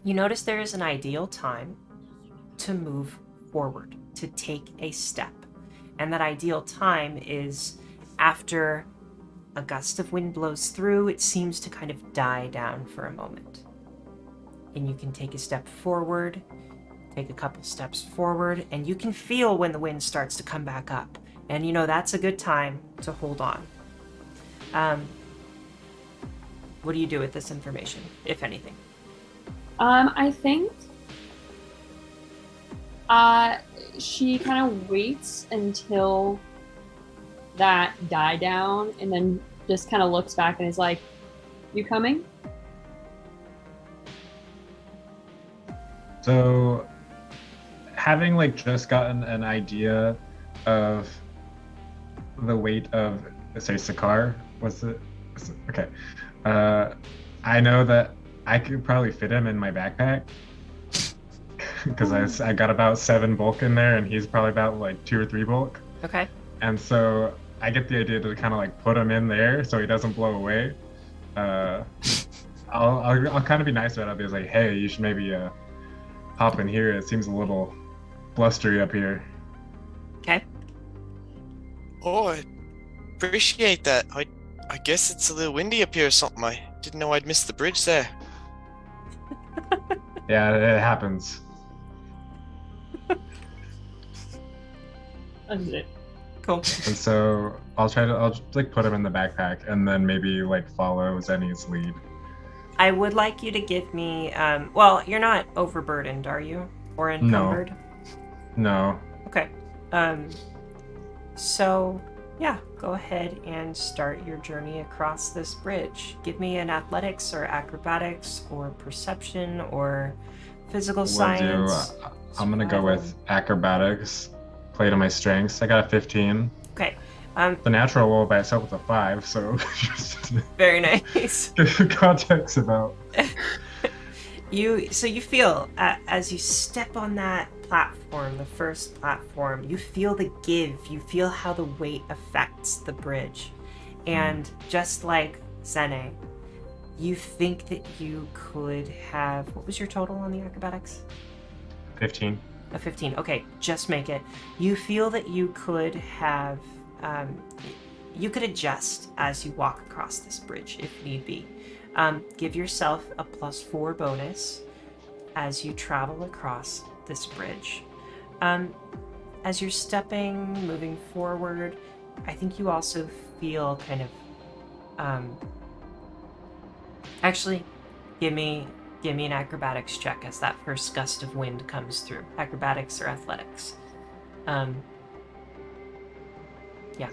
You notice there is an ideal time to move forward, to take a step. And that ideal time is after a gust of wind blows through, it seems to kind of die down for a moment. And you can take a step forward, take a couple steps forward, and you can feel when the wind starts to come back up. And you know that's a good time to hold on. What do you do with this information, if anything? I think she kind of waits until that die down and then just kind of looks back and is like, "You coming?" So, having like just gotten an idea of the weight of, say, Sakar, was it? Okay. I know that I could probably fit him in my backpack because I got about 7 bulk in there, and he's probably about like 2 or 3 bulk. Okay. And so I get the idea to kind of like put him in there so he doesn't blow away. I'll kind of be nice about it. I'll be like, hey, you should maybe hop in here. It seems a little blustery up here. Okay. oh, I appreciate that. I guess it's a little windy up here or something. I didn't know I'd missed the bridge there. Yeah, it happens. That's it. Cool. And so I'll like put him in the backpack and then maybe like follow Zenny's lead. I would like you to give me, well, you're not overburdened, are you? Or encumbered? No. Okay. So, yeah, go ahead and start your journey across this bridge. Give me an athletics or acrobatics or perception or physical science. I'm going to go with acrobatics. Play to my strengths. I got a 15. Okay. The natural roll by itself was a 5, so just Very nice. give context about. You feel as you step on that platform, the first platform, you feel the give, you feel how the weight affects the bridge. And just like Zene, You think that you could have, what was your total on the acrobatics? 15. A 15. Okay, just make it. You feel that you could have, you could adjust as you walk across this bridge if need be. Give yourself a +4 bonus as you travel across this bridge. As you're stepping, moving forward, I think you also feel kind of, actually, give me an acrobatics check as that first gust of wind comes through. Acrobatics or athletics. Yeah.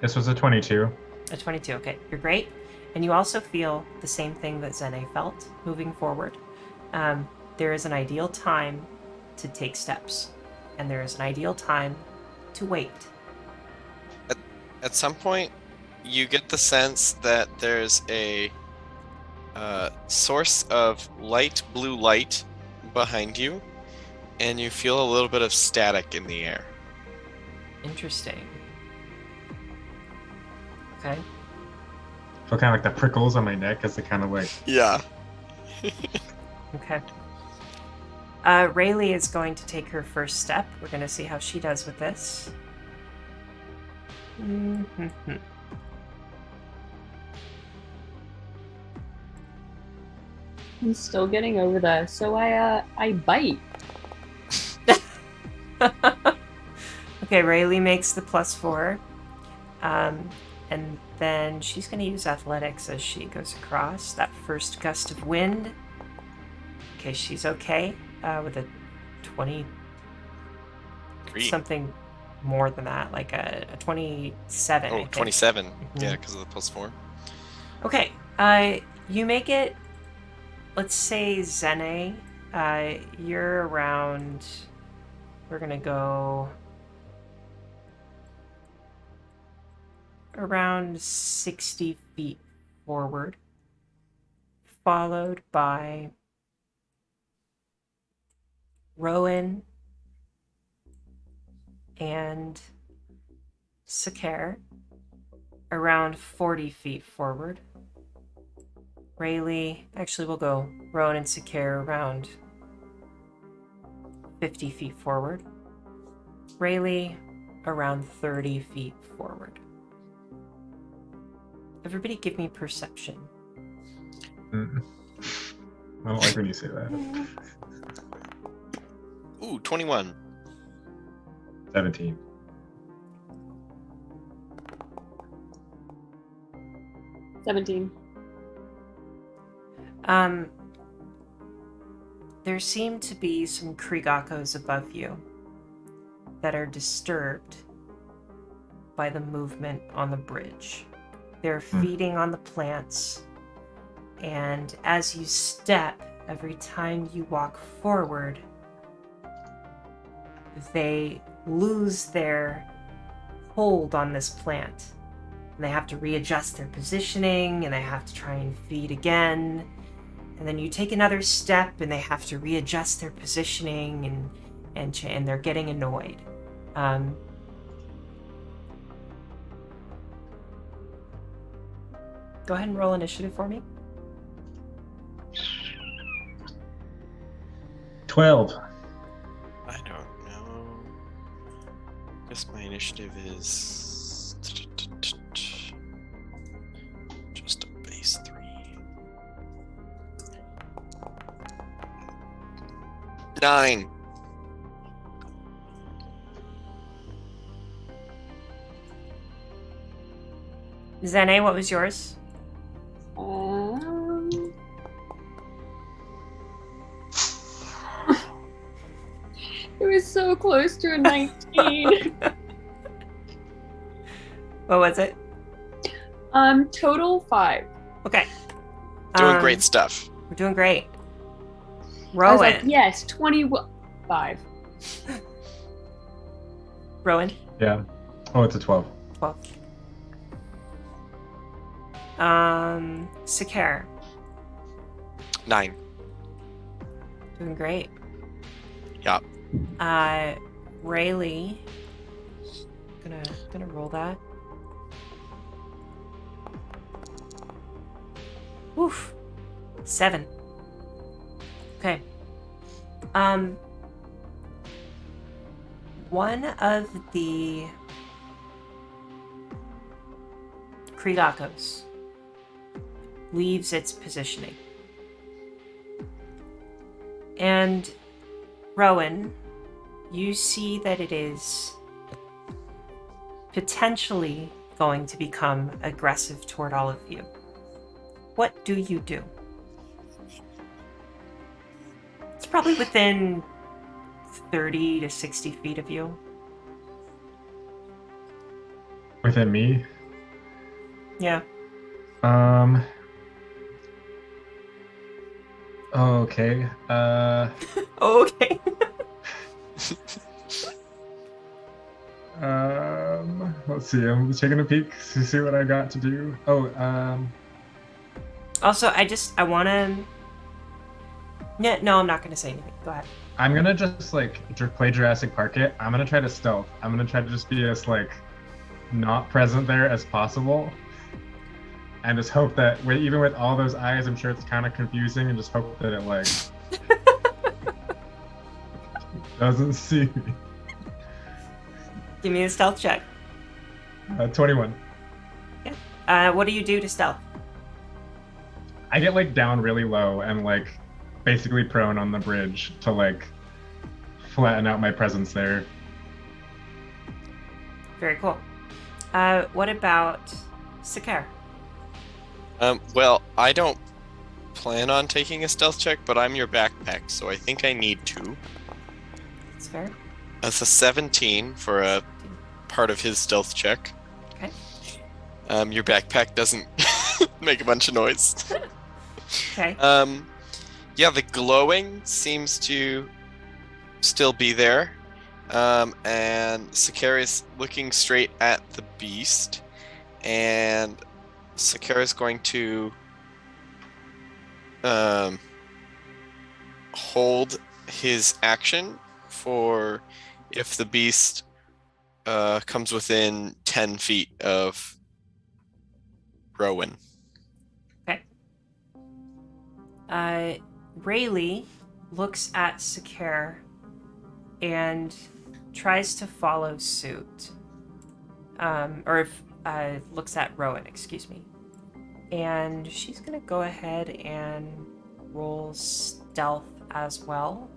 This was a 22. A 22. Okay, you're great. And you also feel the same thing that Zene felt moving forward. There is an ideal time to take steps, and there is an ideal time to wait. At some point, you get the sense that there's a source of light blue light behind you, and you feel a little bit of static in the air. Interesting. Okay. I feel kind of like the prickles on my neck as they kind of like. Yeah. Okay. Rayleigh is going to take her first step. We're going to see how she does with this. I'm still getting over that. So I bite. Okay, Rayleigh makes the +4. And then she's going to use athletics as she goes across that first gust of wind. Okay, she's okay with a 20, Great. something more than that, like a 27. I Oh, think. 27. Mhm. Yeah, because of the +4. Okay, you make it, let's say Zene, you're around, we're going to go around 60 feet forward, followed by Rowan and Sakar around 40 feet forward. Rayleigh, actually we'll go Rowan and Sakar around 50 feet forward. Rayleigh around 30 feet forward. Everybody give me perception. I don't like when you say that. Ooh, 21. 17. 17. There seem to be some Kriegakos above you that are disturbed by the movement on the bridge. They're feeding on the plants, and as you step, every time you walk forward, they lose their hold on this plant. And they have to readjust their positioning, and they have to try and feed again. And then you take another step, and they have to readjust their positioning, and they're getting annoyed. Go ahead and roll initiative for me. 12. I don't know. Guess my initiative is just a base 3. 9. Zene, what was yours? It was so close to a 19. What was it? Total 5. Okay. Doing great stuff. We're doing great. I Rowan. was like, yes, 25. Rowan. Yeah. Oh, it's a 12. 12. Sakar. 9. Doing great. Yeah. Rayleigh. Gonna roll that. Oof. 7. Okay. One of the Kridakos leaves its positioning. And Rowan, you see that it is potentially going to become aggressive toward all of you. What do you do? It's probably within 30 to 60 feet of you. Within me. Yeah. Okay. Okay. Let's see. I'm taking a peek to see what I got to do. Also, I want to... Yeah, no, I'm not going to say anything. Go ahead. I'm gonna just like play Jurassic Park it. I'm gonna try to stealth. I'm gonna try to just be as like not present there as possible, and just hope that even with all those eyes, I'm sure it's kind of confusing, and just hope that it like doesn't see me. Give me a stealth check. 21. What do you do to stealth? I get like down really low and like basically prone on the bridge to like flatten out my presence there. Very cool. What about Sakar? Well, I don't plan on taking a stealth check, but I'm your backpack, so I think I need to. That's fair. That's a 17 for a part of his stealth check. Okay. Your backpack doesn't make a bunch of noise. Okay. Yeah, the glowing seems to still be there. And Sakara's looking straight at the beast. And Sakara's going to hold his action for if the beast comes within 10 feet of Rowan. Okay. Rayleigh looks at Sakar and tries to follow suit. Looks at Rowan, excuse me. And she's gonna go ahead and roll stealth as well.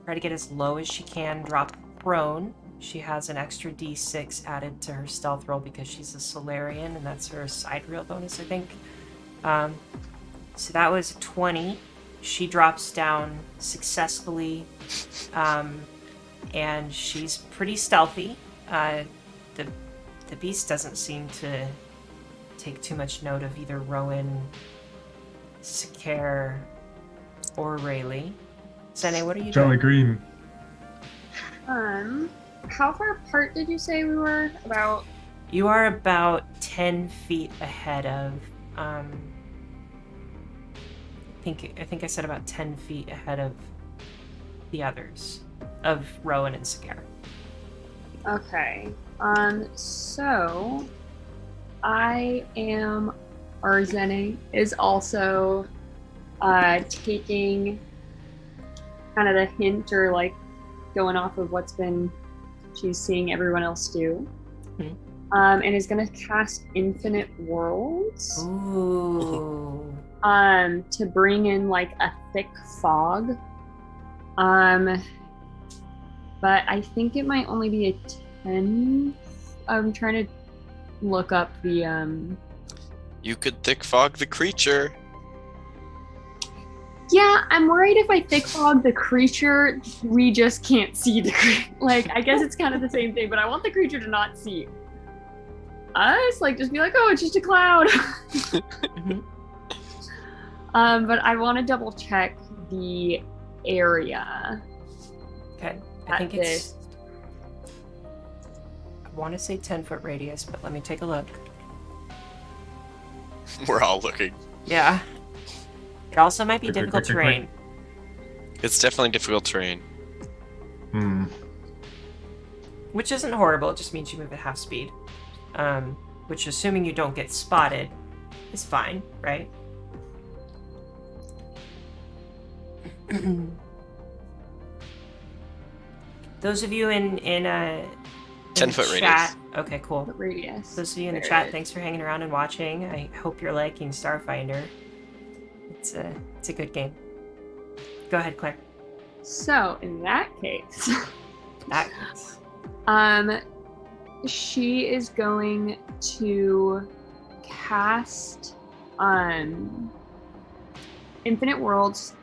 Try to get as low as she can, drop prone. She has an extra d6 added to her stealth roll because she's a Solarian, and that's her side reel bonus, I think. So that was 20. She drops down successfully, and she's pretty stealthy. The beast doesn't seem to take too much note of either Rowan, Sakar, or Rayleigh. Sene, what are you Jolly doing? Green. How far apart did you say we were? About. You are about 10 feet ahead of, I think I said about 10 feet ahead of the others, of Rowan and Sakar. Okay. So I am. Arzene is also taking kind of the hint or like going off of she's seeing everyone else do. Mm-hmm. And is gonna cast Infinite Worlds. Ooh. To bring in like a thick fog. But I think it might only be a 10. I'm trying to look up the You could thick fog the creature. Yeah, I'm worried if I thick fog the creature, we just can't see the creature. Like, I guess it's kind of the same thing, but I want the creature to not see us. Like, just be like, oh, it's just a cloud. But I want to double check the area. Okay. I think it's... I want to say 10-foot radius, but let me take a look. We're all looking. Yeah. It also might be Quick, difficult quick, quick, terrain. It's definitely difficult terrain. Which isn't horrible, it just means you move at half speed. Which, assuming you don't get spotted, is fine, right? Those of you in 10-foot the radius. chat. Okay, cool. Radius. Those of you in the There chat, it thanks for hanging around and watching. I hope you're liking Starfinder. It's a good game. Go ahead, Claire. is. So in that case, That she is going to cast Infinite Worlds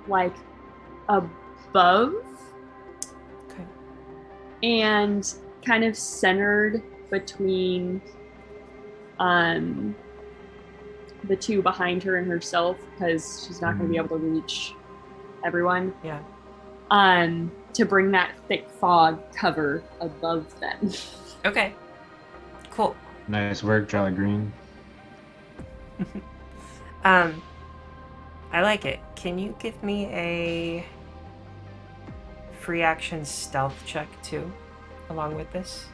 like above okay. and kind of centered between the two behind her and herself, because she's not going to be able to reach everyone, Yeah. to bring that thick fog cover above them. Okay. Cool. Nice work, Jolly Green. I like it. Can you give me a free action stealth check too, along with this?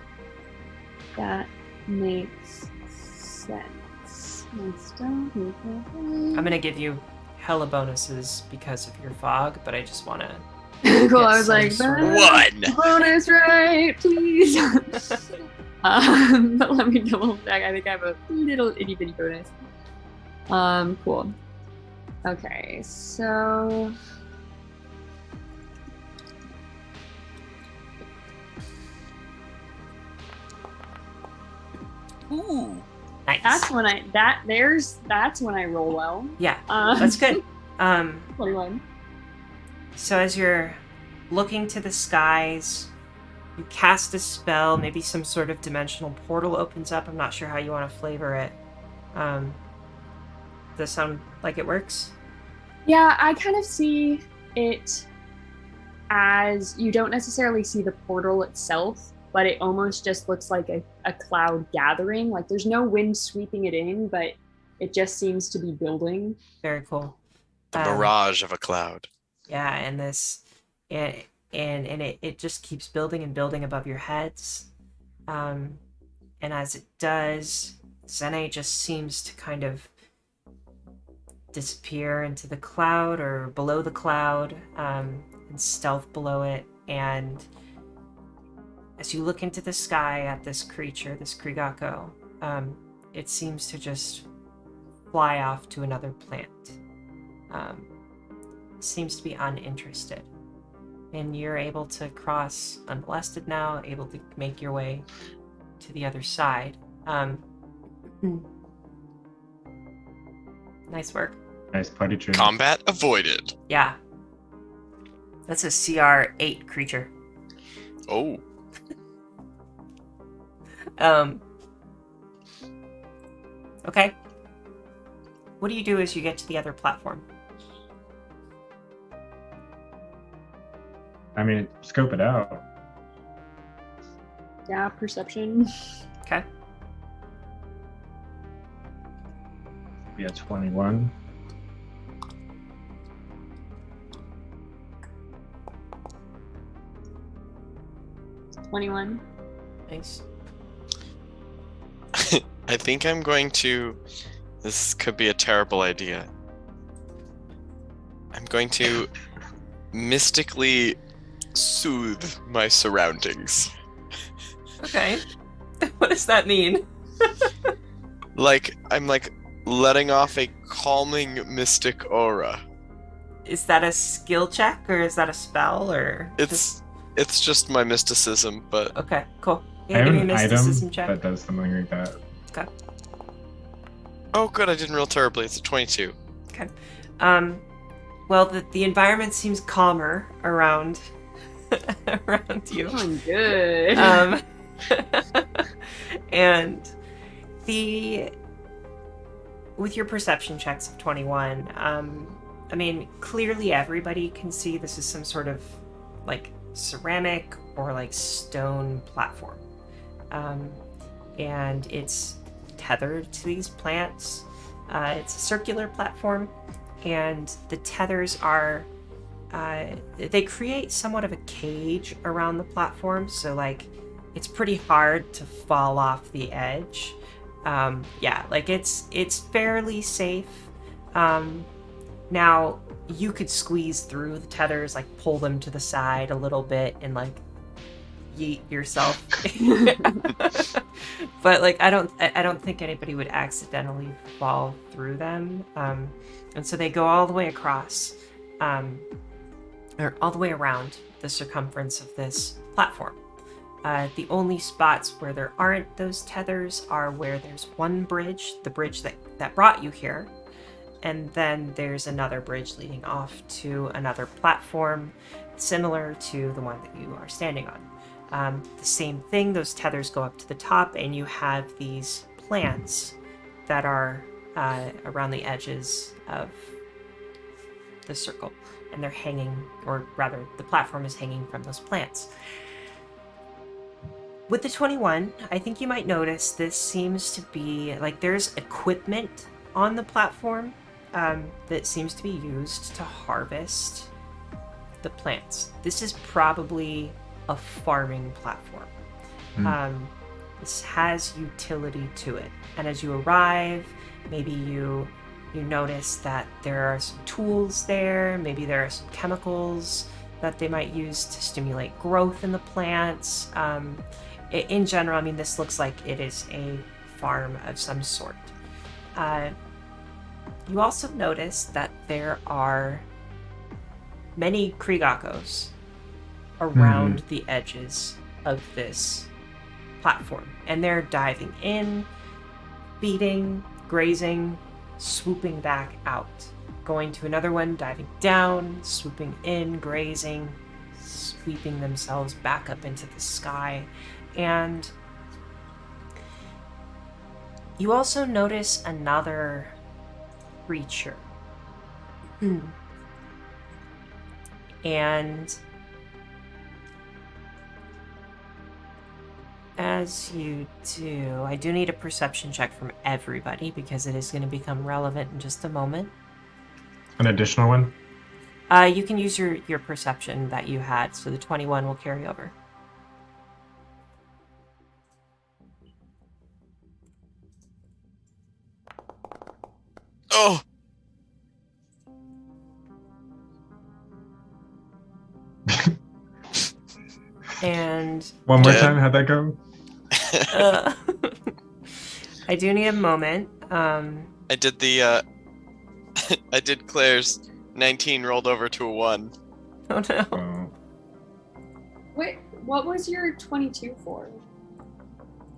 That makes sense. I'm gonna give you hella bonuses because of your fog, but I just wanna. Cool. I Get was some like, sort of- One! bonus, right? Please. But let me double check. I think I have a little itty bitty bonus. Cool. Okay, so Ooh. Nice. that's when I roll well. Yeah, that's good. 21. So as you're looking to the skies, you cast a spell, maybe some sort of dimensional portal opens up. I'm not sure how you want to flavor it. Does that sound like it works? Yeah, I kind of see it as you don't necessarily see the portal itself, but it almost just looks like a cloud gathering. Like there's no wind sweeping it in, but it just seems to be building. Very cool. The mirage of a cloud. Yeah, and this, and it just keeps building and building above your heads, and as it does, Zene just seems to kind of disappear into the cloud or below the cloud, and stealth below it. And as you look into the sky at this creature, this Krigako, it seems to just fly off to another plant. Seems to be uninterested. And you're able to cross unmolested now, able to make your way to the other side. Nice work. Nice putty trick. Combat avoided. Yeah. That's a CR 8 creature. Oh. Okay. What do you do as you get to the other platform? I mean, scope it out. Yeah, perception. Okay. Be a 21. It's 21. Nice. I think I'm going to. This could be a terrible idea. I'm going to mystically soothe my surroundings. Okay. What does that mean? Like, I'm like letting off a calming mystic aura. Is that a skill check or is that a spell or? It's just my mysticism, but Okay, cool. I Yeah, have give me a an mysticism item check. that does something like that. oh good, I didn't roll terribly. It's a 22. Okay. Well, the environment seems calmer around around you. Doing good. And with your perception checks of 21, I mean, clearly everybody can see this is some sort of like ceramic or like stone platform. And it's tethered to these plants. It's a circular platform, and the tethers are they create somewhat of a cage around the platform, so like it's pretty hard to fall off the edge. Yeah, like it's fairly safe. Now, you could squeeze through the tethers, like pull them to the side a little bit and like yeet yourself. But like I don't think anybody would accidentally fall through them. And so they go all the way across, or all the way around the circumference of this platform. The only spots where there aren't those tethers are where there's one bridge, the bridge that brought you here, and then there's another bridge leading off to another platform similar to the one that you are standing on. The same thing, those tethers go up to the top, and you have these plants that are around the edges of the circle, and they're hanging, or rather, the platform is hanging from those plants. With the 21, I think you might notice this seems to be like there's equipment on the platform that seems to be used to harvest the plants. This is probably a farming platform. This has utility to it. And as you arrive, maybe you notice that there are some tools there, maybe there are some chemicals that they might use to stimulate growth in the plants. In general, I mean, this looks like it is a farm of some sort. You also notice that there are many Kriegakos around the edges of this platform, and they're diving in, feeding, grazing, swooping back out, going to another one, diving down, swooping in, grazing, sweeping themselves back up into the sky. And you also notice another creature. And as you do, I do need a perception check from everybody because it is going to become relevant in just a moment. An additional one? You can use your perception that you had, so the 21 will carry over. Oh! And One more Dead. time, how'd that go? I do need a moment. I did the I did Claire's 19 rolled over to a 1. Oh no. Oh. Wait, what was your 22 for?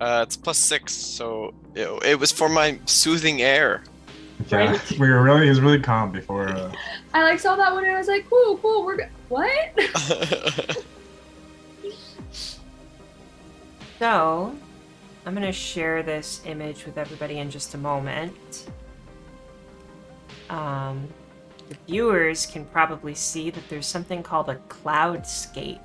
It's +6, so it was for my soothing air. Yeah, Right. he was really calm before. I like saw that one and I was like, cool, we're good. What? So, I'm going to share this image with everybody in just a moment. The viewers can probably see that there's something called a cloud skate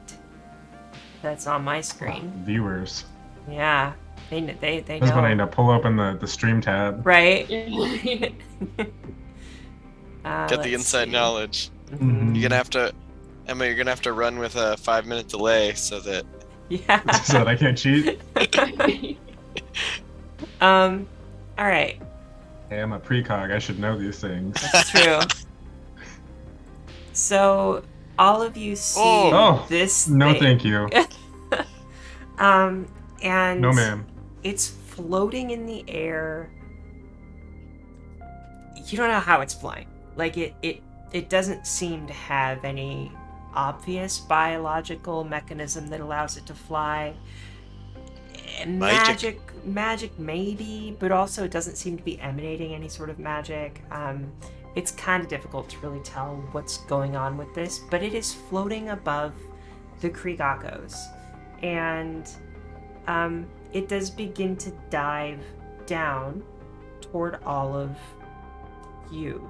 that's on my screen. Viewers. Yeah, they This is when I need know. to pull open the stream tab. Right? Get the Let's inside see. knowledge. Mhm. You're gonna have to, Emma. You're gonna have to run with a 5-minute delay so that. Yeah. So that I can't cheat. All right. Hey, I'm a precog. I should know these things. That's true. So all of you see Oh, this No, thing. thank you. And No, ma'am. it's floating in the air. You don't know how it's flying. Like it doesn't seem to have any obvious biological mechanism that allows it to fly. Magic. Magic maybe, but also it doesn't seem to be emanating any sort of magic. It's kind of difficult to really tell what's going on with this, but it is floating above the Kriegakos. And it does begin to dive down toward all of you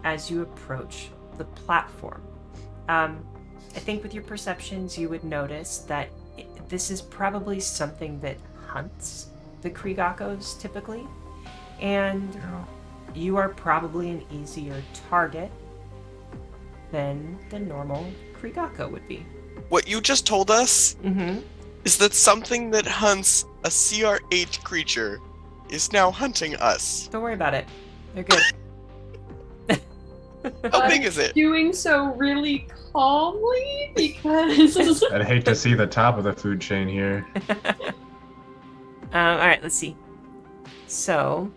as you approach the platform. I think with your perceptions, you would notice that this is probably something that hunts the Kriegakos typically, and Yeah. you are probably an easier target than the normal Kriegako would be. What you just told us Mm-hmm. is that something that hunts a CR8 creature is now hunting us. Don't worry about it. They're good. How big is it? Doing so really calmly because I'd hate to see the top of the food chain here. All right, let's see. So,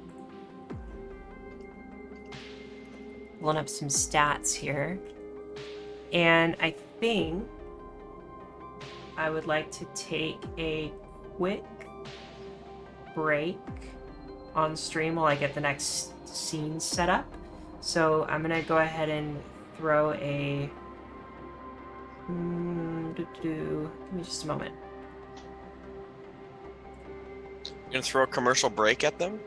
pulling up some stats here. And I think I would like to take a quick break on stream while I get the next scene set up. So I'm going to go ahead and throw a... Give me just a moment. You're gonna throw a commercial break at them?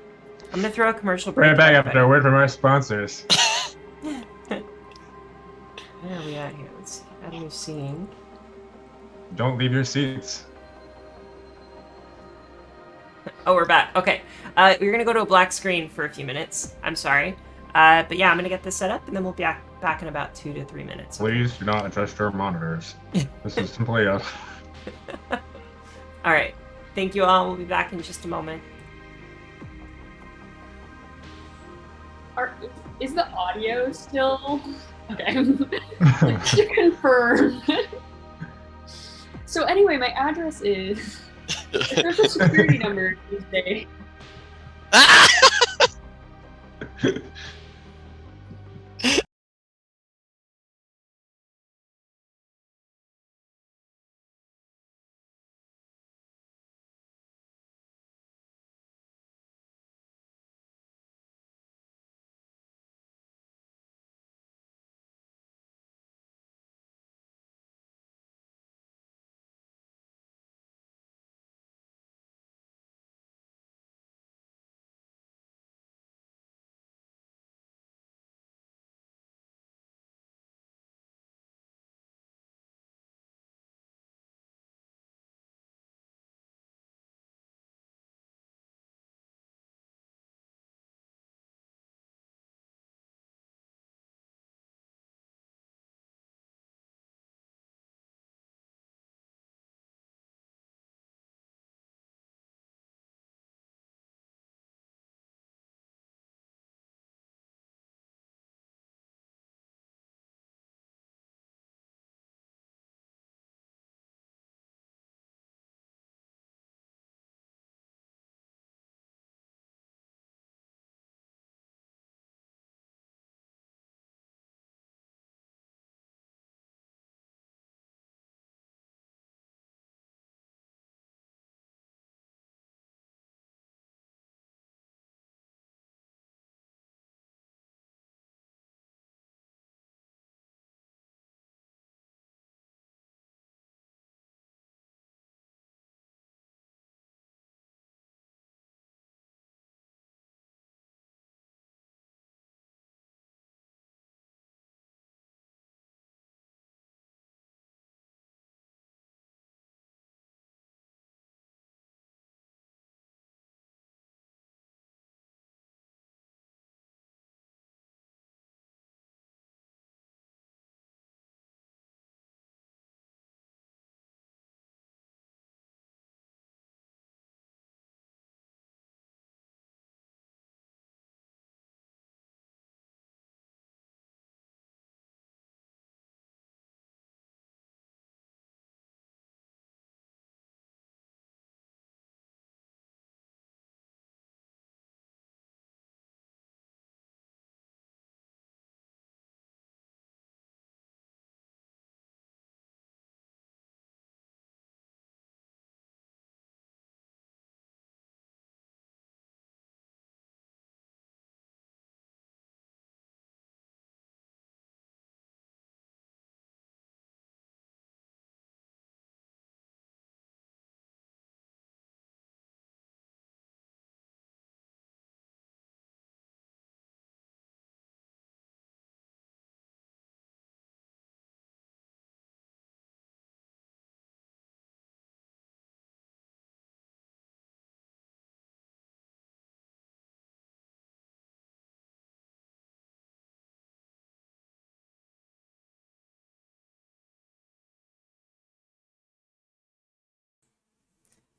I'm going to throw a commercial break. Right back for after a word from our sponsors. everybody. Where are we at here? Let's see. Add a new scene. Don't leave your seats. Oh, we're back. Okay. We're going to go to a black screen for a few minutes. I'm sorry. But yeah, I'm going to get this set up, and then we'll be back in about 2 to 3 minutes. Please do not adjust your monitors. This is simply a... All right. Thank you all. We'll be back in just a moment. is the audio still okay? To confirm. So anyway, my address is. There's a security number Tuesday.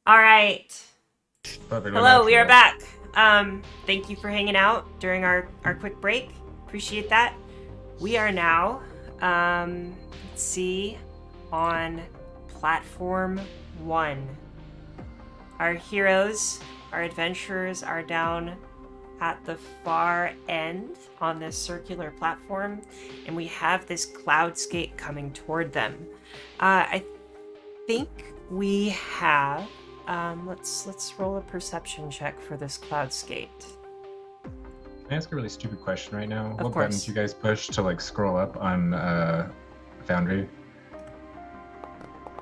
All right. Perfect Hello, we are natural. back. Thank you for hanging out during our quick break. Appreciate that. We are now, let's see, on platform 1. Our heroes, our adventurers are down at the far end on this circular platform, and we have this cloudscape coming toward them. I think we have. Let's roll a perception check for this cloudscape. Can I ask a really stupid question right now? Of What course. buttons do you guys push to like scroll up on Foundry?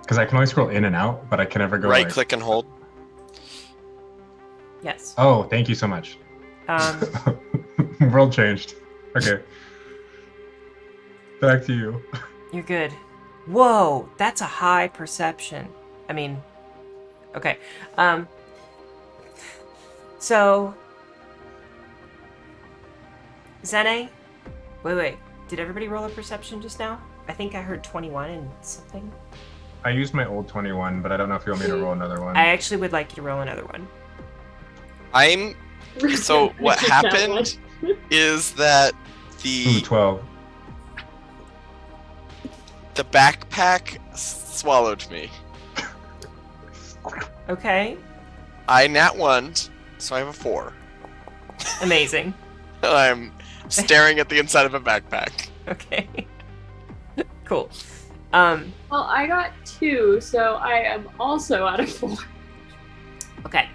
Because I can only scroll in and out, but I can never go Right like... click and hold. Yes. Oh, thank you so much. World changed. Okay. Back to you. You're good. Whoa, that's a high perception. I mean, okay. So, Zene, wait. Did everybody roll a perception just now? I think I heard 21 and something. I used my old 21, but I don't know if you want me to roll another one. I actually would like you to roll another one. So what happened is that Ooh, 12. the backpack swallowed me. Okay, I nat 1'd, so I have a 4. amazing. I'm staring at the inside of a backpack. Okay, cool. Well, I got 2, so I am also out of 4. Okay.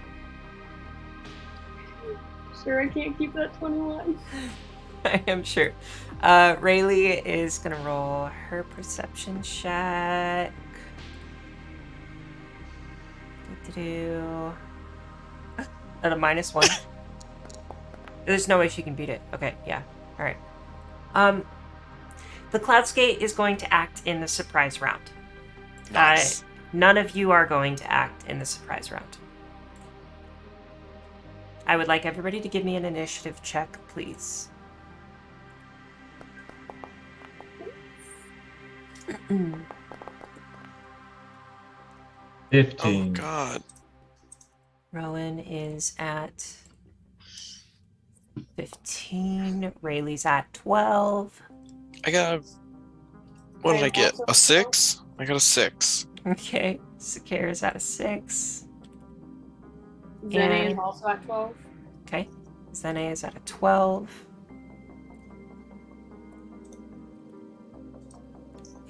Sure, I can't keep that 21. I am sure. Rayleigh is gonna roll her perception check. At a -1. There's no way she can beat it. Okay, yeah. All right. The Cloudscape is going to act in the surprise round. Nice. None of you are going to act in the surprise round. I would like everybody to give me an initiative check, please. Oh 15. god. Rowan is at 15. Rayleigh's at 12. I got a... What did I'm I get? also A 6? I got a 6. Okay. Sakir is at a 6. Zene is And- also at 12. Okay. Zene is at a 12.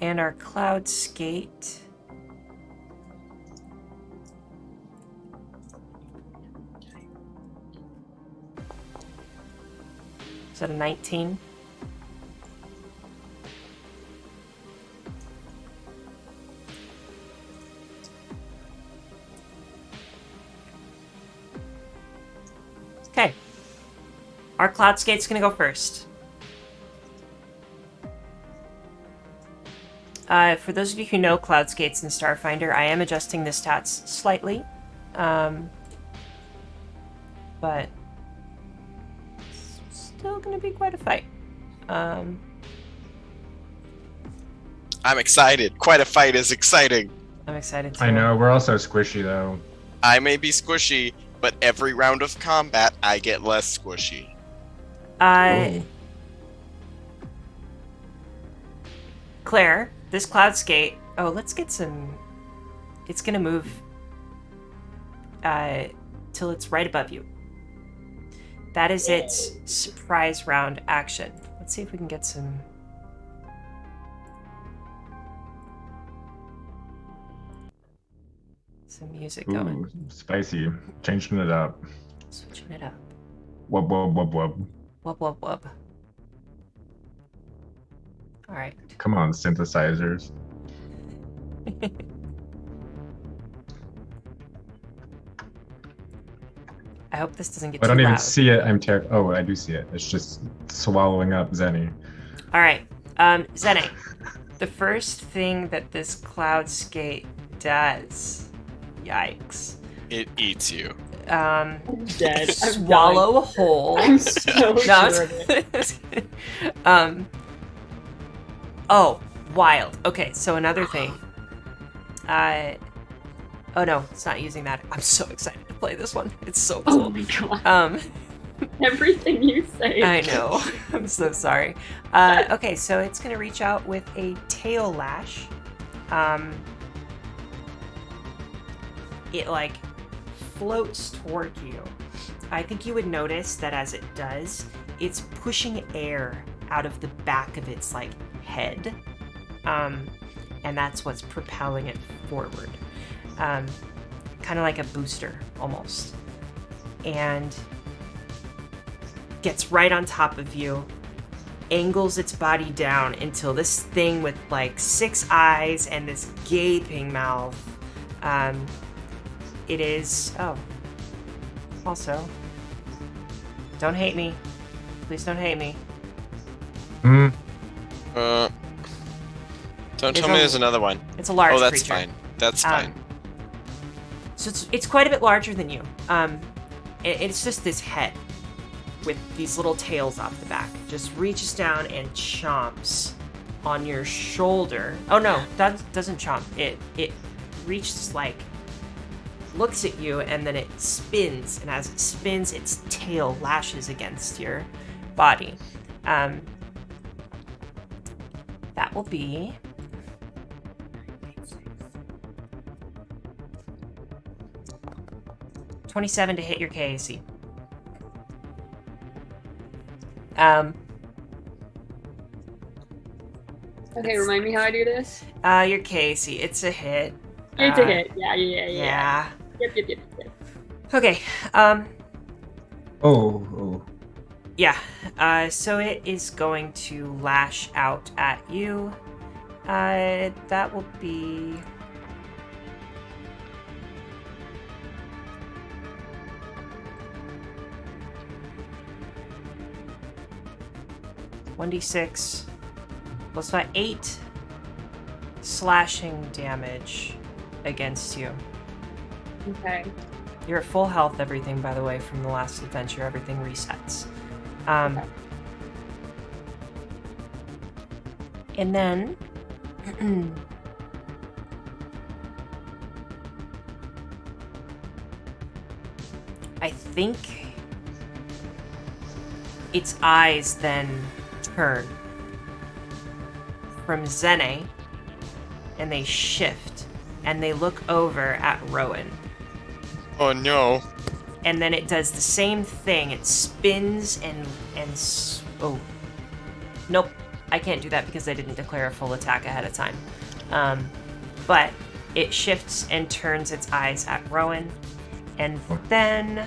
And our cloud skate is at a 19. Okay. Our cloud skate's gonna go first. For those of you who know cloud skates in Starfinder, I am adjusting the stats slightly. But it's still gonna be quite a fight. I'm excited. Quite a fight is exciting. I'm excited to. I know, we're also squishy though. I may be squishy, but every round of combat, I get less squishy. Ooh. Claire, this cloud skate. Oh, let's get some. It's gonna move till it's right above you. That is its surprise round action. Let's see if we can get some. Some music going. Ooh, spicy. Changing it up. Switching it up. Wub wub wub wub. Wub wub wub. All right. Come on, synthesizers. I hope this doesn't get I too don't even loud. see it. I'm terrified. Oh, I do see it. It's just swallowing up Zenny. All right, Zene. The first thing that this cloud skate does, yikes, It eats you. I'm dead. I'm swallow a hole. I'm so No, sure of it. it's- oh, wild. Okay, so another thing. Oh no, it's not using that. I'm so excited to play this one. It's so Oh cool. my god. Everything you say. I know. I'm so sorry. Okay, so it's going to reach out with a tail lash. It like floats toward you. I think you would notice that as it does, it's pushing air out of the back of its like head, and that's what's propelling it forward, kind of like a booster almost, and gets right on top of you, angles its body down until this thing with like 6 eyes and this gaping mouth, it is, oh, also, don't hate me. Please don't hate me. Mm. Don't There's tell me a- there's another one. It's a large Oh, that's creature. fine. That's Um, fine. So it's quite a bit larger than you. It's just this head with these little tails off the back. Just reaches down and chomps on your shoulder. Oh no, that doesn't chomp. It reaches like, looks at you, and then it spins. And as it spins, its tail lashes against your body. That will be 27 to hit your KAC. Okay, remind me how I do this. Your KAC, it's a hit. It's a hit. Yeah. Yeah. Yep. Okay. Oh. Yeah. So it is going to lash out at you. That will be 1d6 plus 8 slashing damage against you. Okay. You're at full health, everything, by the way, from the last adventure. Everything resets. Okay. And then... I think its eyes then turn from Zene, and they shift, and they look over at Rowan. Oh no. And then it does the same thing. It spins and oh, nope, I can't do that because I didn't declare a full attack ahead of time. But it shifts and turns its eyes at Rowan, and then I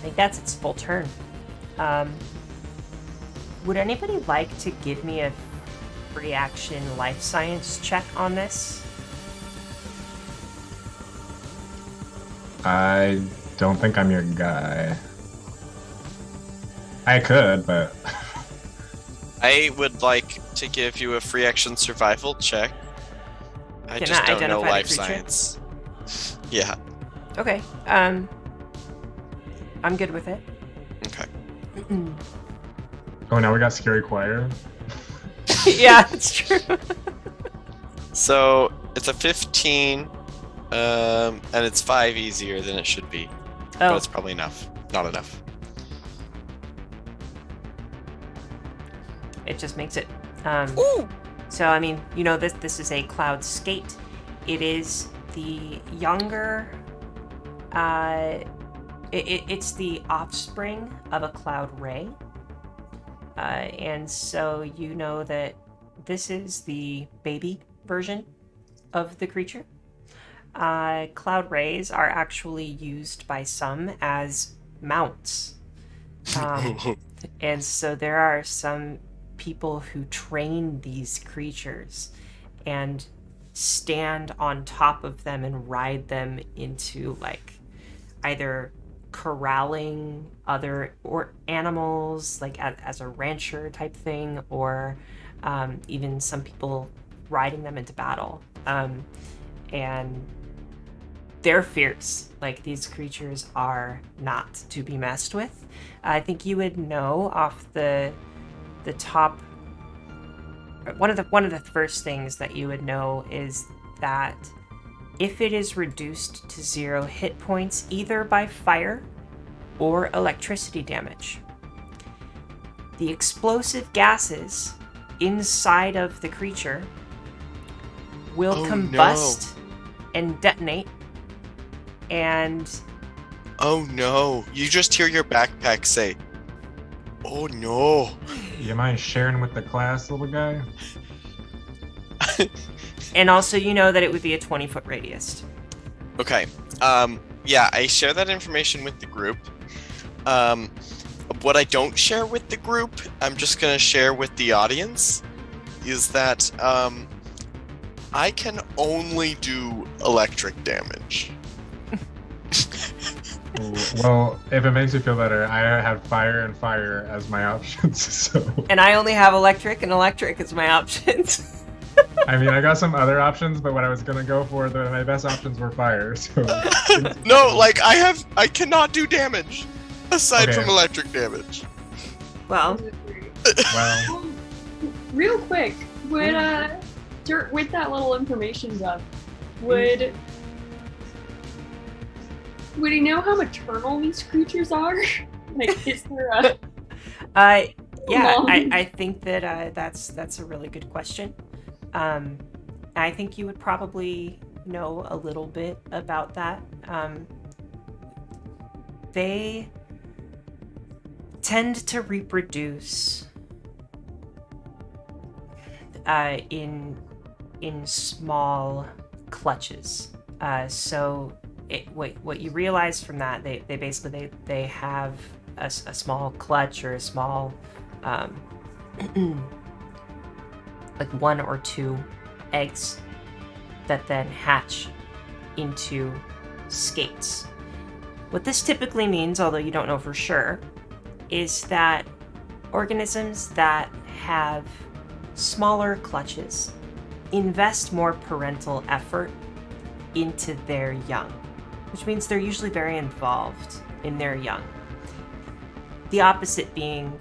think that's its full turn. Would anybody like to give me a free action life science check on this? I don't think I'm your guy. I could, but I would like to give you a free action survival check. I Can just I don't know identify the life creature? science. Yeah. Okay. I'm good with it. Okay. oh, now we got Scary Choir. Yeah, it's true. So it's a 15, and it's 5 easier than it should be. But Oh, it's probably enough. Not enough. it just makes it. Ooh! So I mean, you know, this is a cloud skate. It is the younger. It's the offspring of a cloud ray, and so you know that this is the baby version of the creature. Cloud rays are actually used by some as mounts. And so there are some people who train these creatures and stand on top of them and ride them into like either corralling other or animals like as a rancher type thing, or even some people riding them into battle. And they're fierce. Like, these creatures are not to be messed with. I think you would know off the top. One of the first things that you would know is that if it is reduced to 0 hit points either by fire or electricity damage. The explosive gases inside of the creature will combust and detonate, and Oh no. You just hear your backpack say, "Oh no." You mind sharing with the class, little guy? and also you know that it would be a 20-foot radius. Okay. Yeah, I share that information with the group. What I don't share with the group, I'm just gonna share with the audience, is that I can only do electric damage. Well, if it makes you feel better, I had fire and fire as my options, so... And I only have electric, and electric is my options. I mean, I got some other options, but what I was gonna go for, my best options were fire, so... No, like, I cannot do damage, aside Okay. from electric damage. Well, Well, Real quick, would with that little information dump, would he know how maternal these creatures are? Like, is there a yeah, Mom. I think that that's a really good question. I think you would probably know a little bit about that. They tend to reproduce in small clutches. So what you realize from that, they basically they have a small clutch or a small like 1 or 2 eggs that then hatch into skates. What this typically means, although you don't know for sure, is that organisms that have smaller clutches invest more parental effort into their young, which means they're usually very involved in their young. The opposite being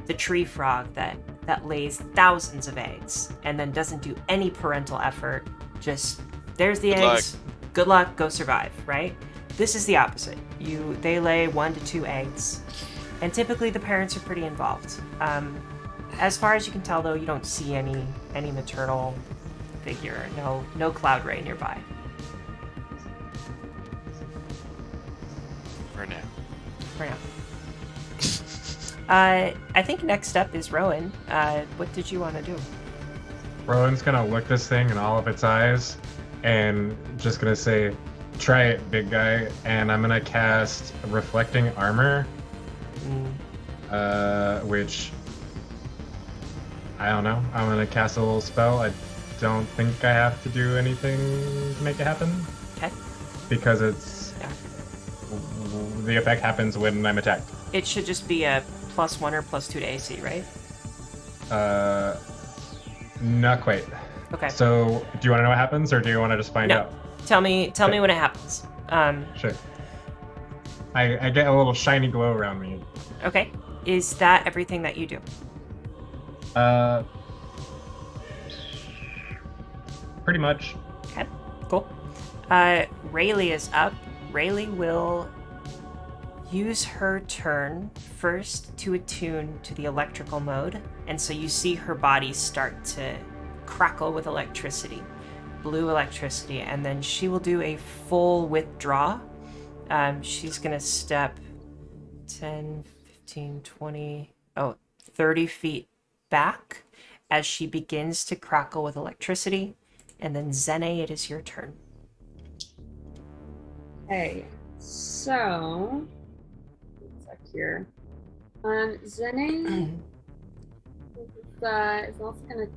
the tree frog that lays thousands of eggs and then doesn't do any parental effort, just there's the Good eggs, good luck, go survive, right? This is the opposite. They lay 1 to 2 eggs, and typically the parents are pretty involved. As far as you can tell, though, you don't see any maternal figure. No cloud ray nearby. For now. For now. I think next up is Rowan. What did you want to do? Rowan's gonna look this thing in all of its eyes and just gonna say, "Try it, big guy," and I'm gonna cast Reflecting Armor, which I don't know. I'm gonna cast a little spell. I don't think I have to do anything to make it happen. Okay. Because it's the effect happens when I'm attacked. It should just be a +1 or +2 to AC, right? Not quite. Okay. So, do you want to know what happens, or do you want to just find No. out? Tell me when it happens. Sure. I get a little shiny glow around me. Okay. Is that everything that you do? Pretty much. Okay. Cool. Rayleigh is up. Rayleigh will use her turn first to attune to the electrical mode, and so you see her body start to crackle with electricity, blue electricity, and then she will do a full withdraw. She's gonna step 10, 15, 20, 30 feet back as she begins to crackle with electricity, and then Zene, it is your turn. Okay, so let's check here. Zene is also gonna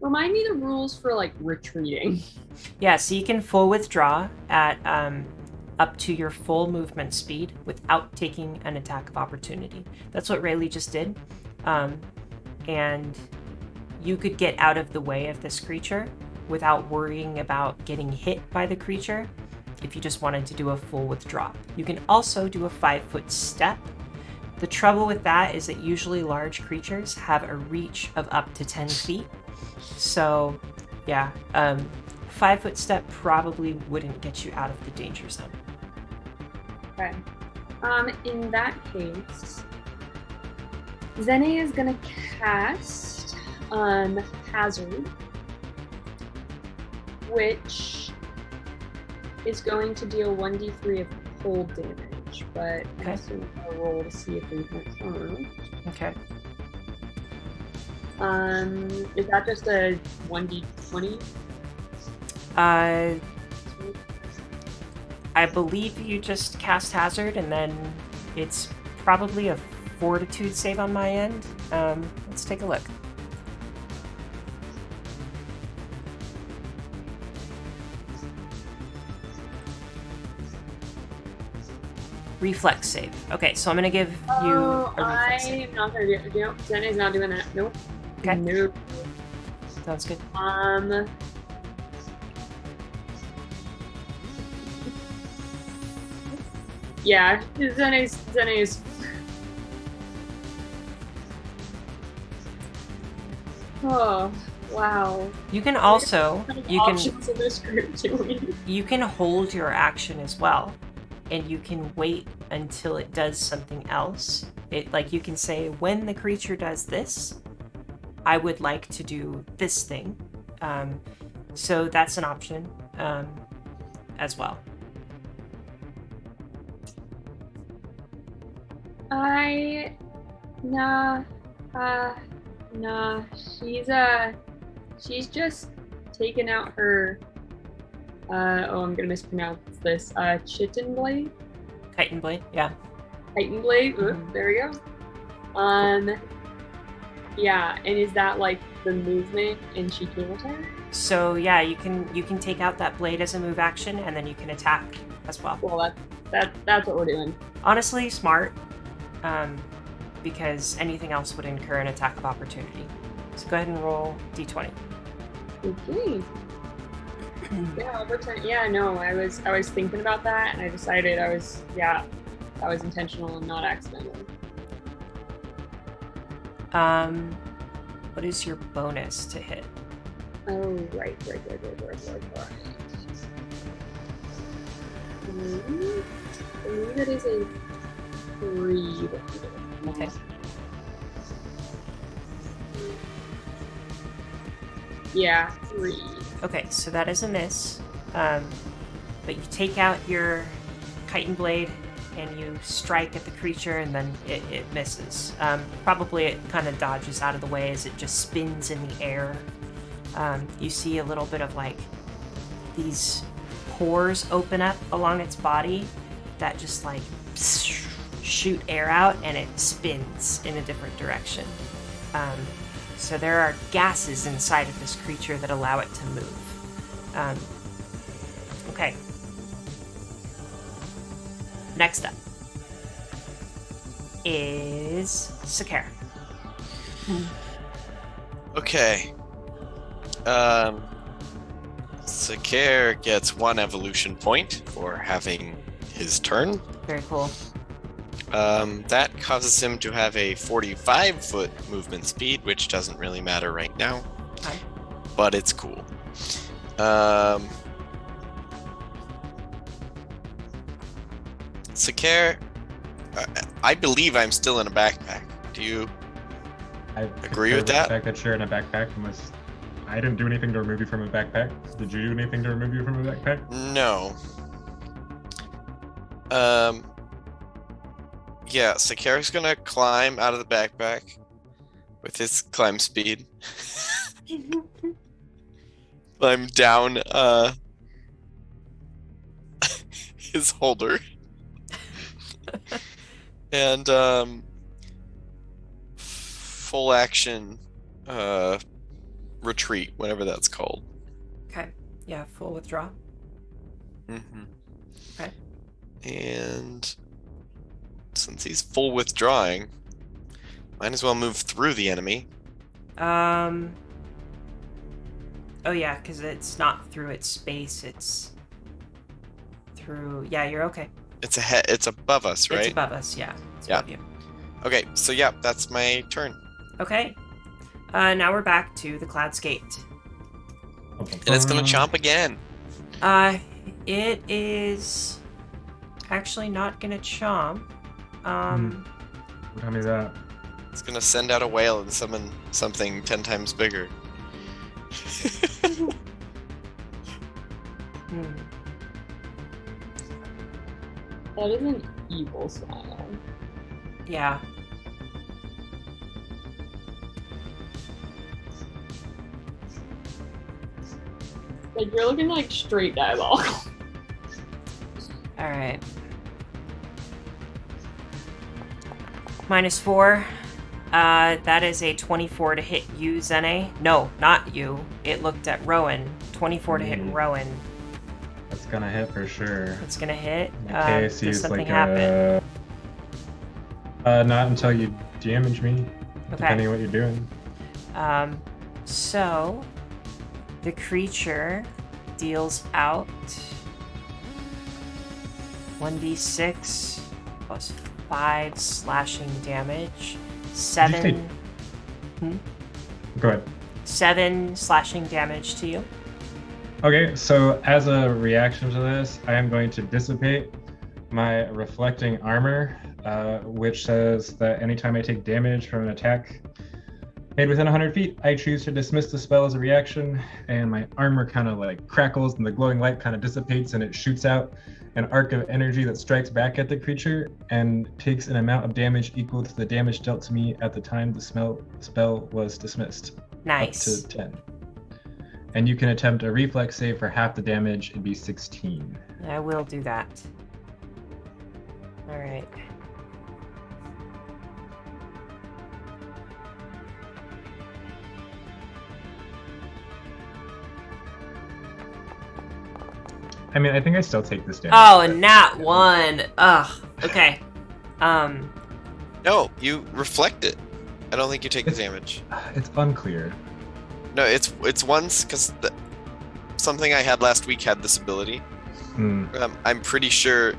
remind me the rules for like retreating. Yeah, so you can full withdraw at up to your full movement speed without taking an attack of opportunity. That's what Rayleigh just did. And you could get out of the way of this creature without worrying about getting hit by the creature if you just wanted to do a full withdraw. You can also do a 5-foot step. The trouble with that is that usually large creatures have a reach of up to 10 feet. So, yeah, 5-foot step probably wouldn't get you out of the danger zone. Okay. In that case, Zene is gonna cast Hazard, which is going to deal 1d3 of cold damage, but I'm Okay. assuming I'll roll to see if we confirm. Okay. Is that just a 1d20? I believe you just cast hazard, and then it's probably a fortitude save on my end. Let's take a look. Reflex save. Okay, so I'm gonna give you a reflex save. I'm not gonna do it. Nope, Zene's not doing that. Nope. Okay. Nope. Sounds good. Yeah, Zene's. Oh, wow. You can also What kind of you can options in this group doing? you can hold your action as well, and you can wait until it does something else. It like you can say when the creature does this, I would like to do this thing. So that's an option as well. Nah, she's just taken out her, I'm gonna mispronounce this, chitin blade? Chitin blade, yeah. Titan blade, there we go. Yeah, and is that like the movement and she can't attack? So yeah, you can take out that blade as a move action, and then you can attack as well. Well, that's what we're doing. Honestly, smart, because anything else would incur an attack of opportunity. So go ahead and roll d20. Okay. Yeah, over 10. Yeah, no, I was thinking about that, and I decided that was intentional and not accidental. What is your bonus to hit? Oh, right. I believe it is a 3. Okay. Yeah, 3. Okay, so that is a miss. But you take out your chitin blade and you strike at the creature, and then it misses. Probably it kind of dodges out of the way as it just spins in the air. You see a little bit of like these pores open up along its body that just like shoot air out, and it spins in a different direction. So there are gases inside of this creature that allow it to move. Okay. Next up is Sakara. Okay. Sakar gets 1 evolution point for having his turn. Very cool. That causes him to have a 45-foot movement speed, which doesn't really matter right now, Okay. but it's cool. Sakar, I believe I'm still in a backpack. Do you I agree with the that? fact that you're in a backpack, unless I didn't do anything to remove you from a backpack. Did you do anything to remove you from a backpack? No. Yeah, Sakar's gonna climb out of the backpack with his climb speed. Climb down his holder. And full action retreat, whatever that's called. Okay. Yeah, full withdraw. Mm-hmm. Okay. And since he's full withdrawing, might as well move through the enemy. Oh yeah, because it's not through its space, it's through... Yeah, you're okay. It's above us, right? It's above us, yeah. It's Yeah. above you. Okay, so yeah, that's my turn. Okay. Now we're back to the Cloud Skate. And it's gonna chomp again. It is actually not gonna chomp. Tell me that. It's gonna send out a whale and summon something 10 times bigger. That is an evil smile. Yeah. Like, you're looking like straight diabolical. All right. -4. That is a 24 to hit you, Zene. No, not you. It looked at Rowan. 24 to hit Rowan. That's gonna hit for sure. It's gonna hit. Okay, Does so something like happen? not until you damage me, depending on what you're doing. So the creature deals out 1d6 plus 5 slashing damage. 7. Go ahead. 7 slashing damage to you. Okay, so as a reaction to this, I am going to dissipate my reflecting armor, which says that anytime I take damage from an attack made within 100 feet, I choose to dismiss the spell as a reaction, and my armor kind of like crackles and the glowing light kind of dissipates and it shoots out an arc of energy that strikes back at the creature and takes an amount of damage equal to the damage dealt to me at the time the spell was dismissed. Nice. Up to 10. And you can attempt a reflex save for half the damage. It'd be 16. I will do that. All right. I mean, I think I still take this damage. Oh, nat 1. Ugh. Okay. No, you reflect it. I don't think you take the damage. It's unclear. No, it's once because something I had last week had this ability. I'm pretty sure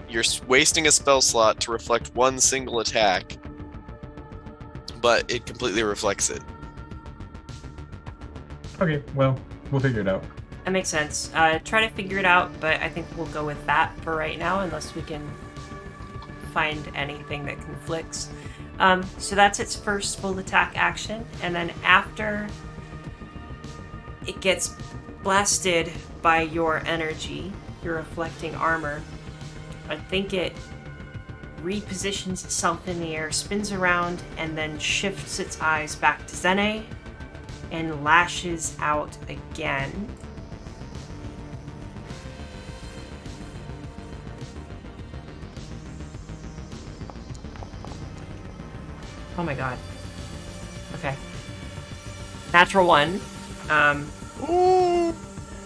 you're wasting a spell slot to reflect one single attack, but it completely reflects it. Okay, well, we'll figure it out. That makes sense. Try to figure it out, but I think we'll go with that for right now, unless we can find anything that conflicts. So that's its first full attack action, and then after it gets blasted by your energy, your reflecting armor, I think it repositions itself in the air, spins around, and then shifts its eyes back to Zene and lashes out again. Oh my god. Okay. Natural 1. I'm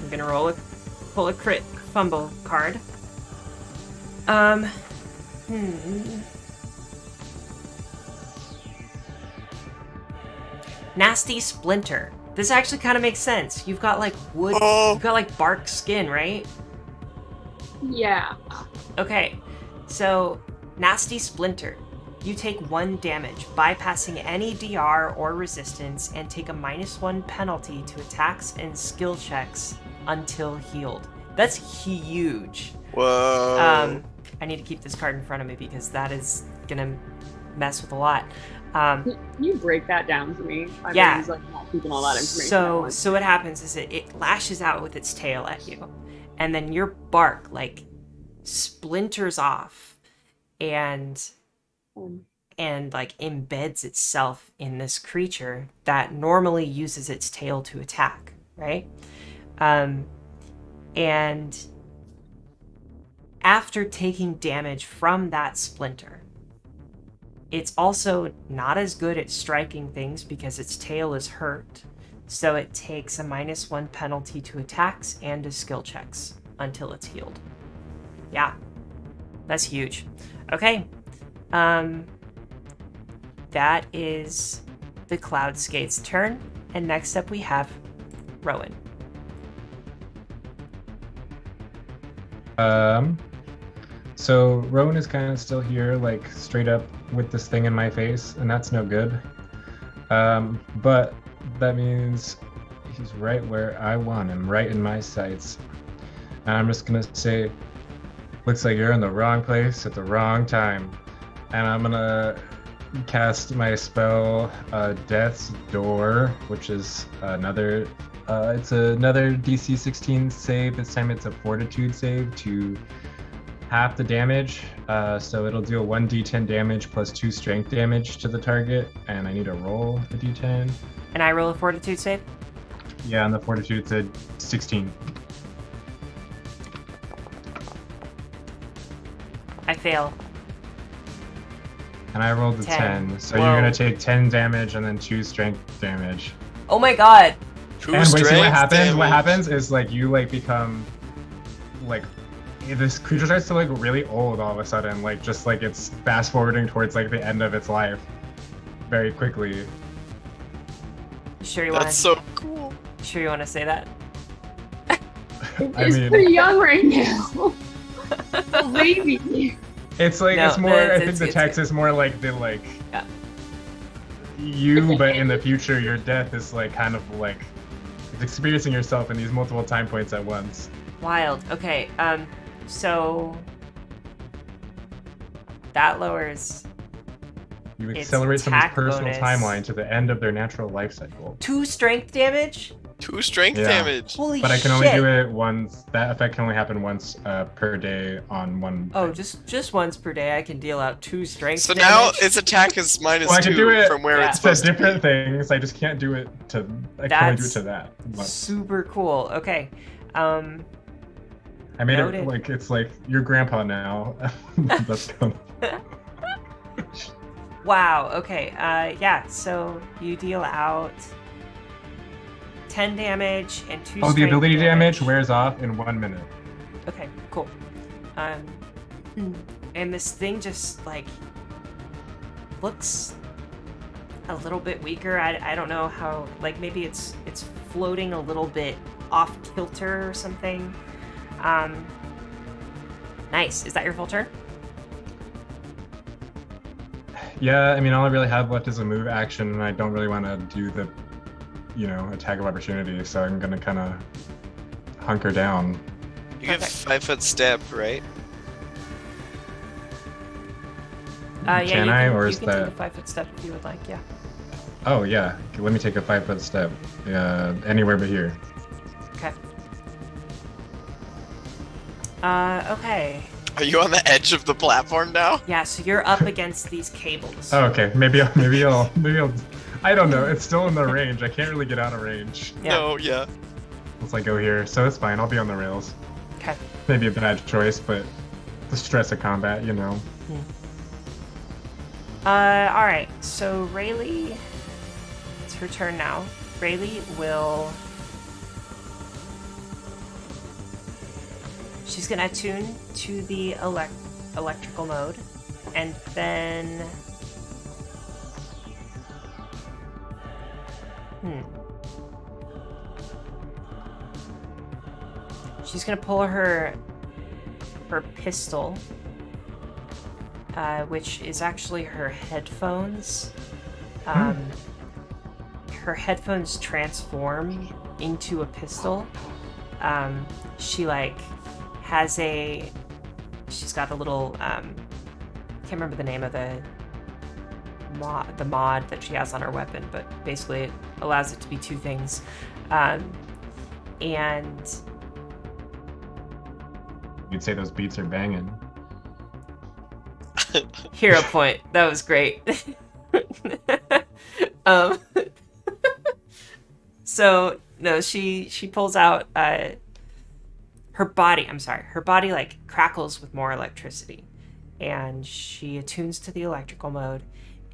gonna pull a crit fumble card. Nasty Splinter. This actually kind of makes sense. You've got like wood, you've got like bark skin, right? Yeah. Okay, so Nasty Splinter. You take 1 damage, bypassing any DR or resistance, and take a -1 penalty to attacks and skill checks until healed. That's huge. Whoa. I need to keep this card in front of me because that is gonna mess with a lot. Can you break that down for me? My Yeah. brain's like not keeping all that information. at once. So what happens is it lashes out with its tail at you, and then your bark like splinters off and like embeds itself in this creature that normally uses its tail to attack, right? And after taking damage from that splinter, it's also not as good at striking things because its tail is hurt, so it takes a -1 penalty to attacks and to skill checks until it's healed. Yeah, that's huge. Okay, that is the Cloud Skate's turn, and next up we have Rowan. So Rowan is kind of still here, like straight up with this thing in my face, and that's no good. But that means he's right where I want him, right in my sights. And I'm just gonna say, looks like you're in the wrong place at the wrong time. And I'm gonna cast my spell, Death's Door, which is another. It's another DC 16 save. This time it's a Fortitude save to half the damage. So it'll deal 1d10 damage plus 2 strength damage to the target, and I need to roll a d10. And I roll a fortitude save? Yeah, and the Fortitude's a 16. I fail. And I rolled a 10. 10. So Whoa. you're gonna take 10 damage and then 2 strength damage. Oh my god. Two And wait, see what strength happens? What damage. happens is like you like become like this creature starts to like really old all of a sudden, like just like it's fast forwarding towards like the end of its life very quickly. You sure you want That's so cool. sure you want to say that? I He's mean- pretty young right now. A baby. It's like No, it's more. it's- I think it's- the it's- text is more like the like Yeah. you, but in the future, your death is like kind of like it's experiencing yourself in these multiple time points at once. Wild. Okay, so that lowers You It's accelerate someone's attack personal bonus. timeline to the end of their natural life cycle. 2 strength damage. 2 strength Yeah. damage. Holy But I can shit. only do it once. That effect can only happen once per day on one. Oh, just once per day I can deal out 2 strength So damage. now its attack is minus Well, I can 2 do it- from where Yeah. it's It says supposed to be. different things. I just can't do it to. I can only do it That's to that. once. super cool. Okay. I made noted. it like it's like your grandpa now. That's kind of. Wow. Okay. Yeah. So you deal out 10 damage and 2. Oh, the strength ability damage wears off in 1 minute. Okay. Cool. And this thing just like looks a little bit weaker. I don't know how. Like maybe it's floating a little bit off kilter or something. Nice. Is that your full turn? Yeah, I mean, all I really have left is a move action, and I don't really want to do the, attack of opportunity. So I'm gonna kind of hunker down. You get Perfect. 5-foot step, right? Yeah. Can you I, can, or you is can take that? a 5-foot step if you would like. Yeah. Oh yeah, let me take a 5-foot step. Anywhere but here. Okay. Okay. Are you on the edge of the platform now? Yeah, so you're up against these cables. Oh, okay, maybe I'll. I don't know. It's still in the range. I can't really get out of range. Yeah. No, yeah. Once I go here, so it's fine. I'll be on the rails. Okay. Maybe a bad choice, but the stress of combat, Alright, so Rayleigh, it's her turn now. Rayleigh will... She's gonna attune to the electrical mode, and then... She's gonna pull her pistol, which is actually her headphones. Her headphones transform into a pistol. She like has a. She's got a little. Can't remember the name of the mod that she has on her weapon, but basically it allows it to be 2 things. And You'd say those beats are banging. hero point. That was great. um, so no, she pulls out her body. I'm sorry, her body like crackles with more electricity, and she attunes to the electrical mode,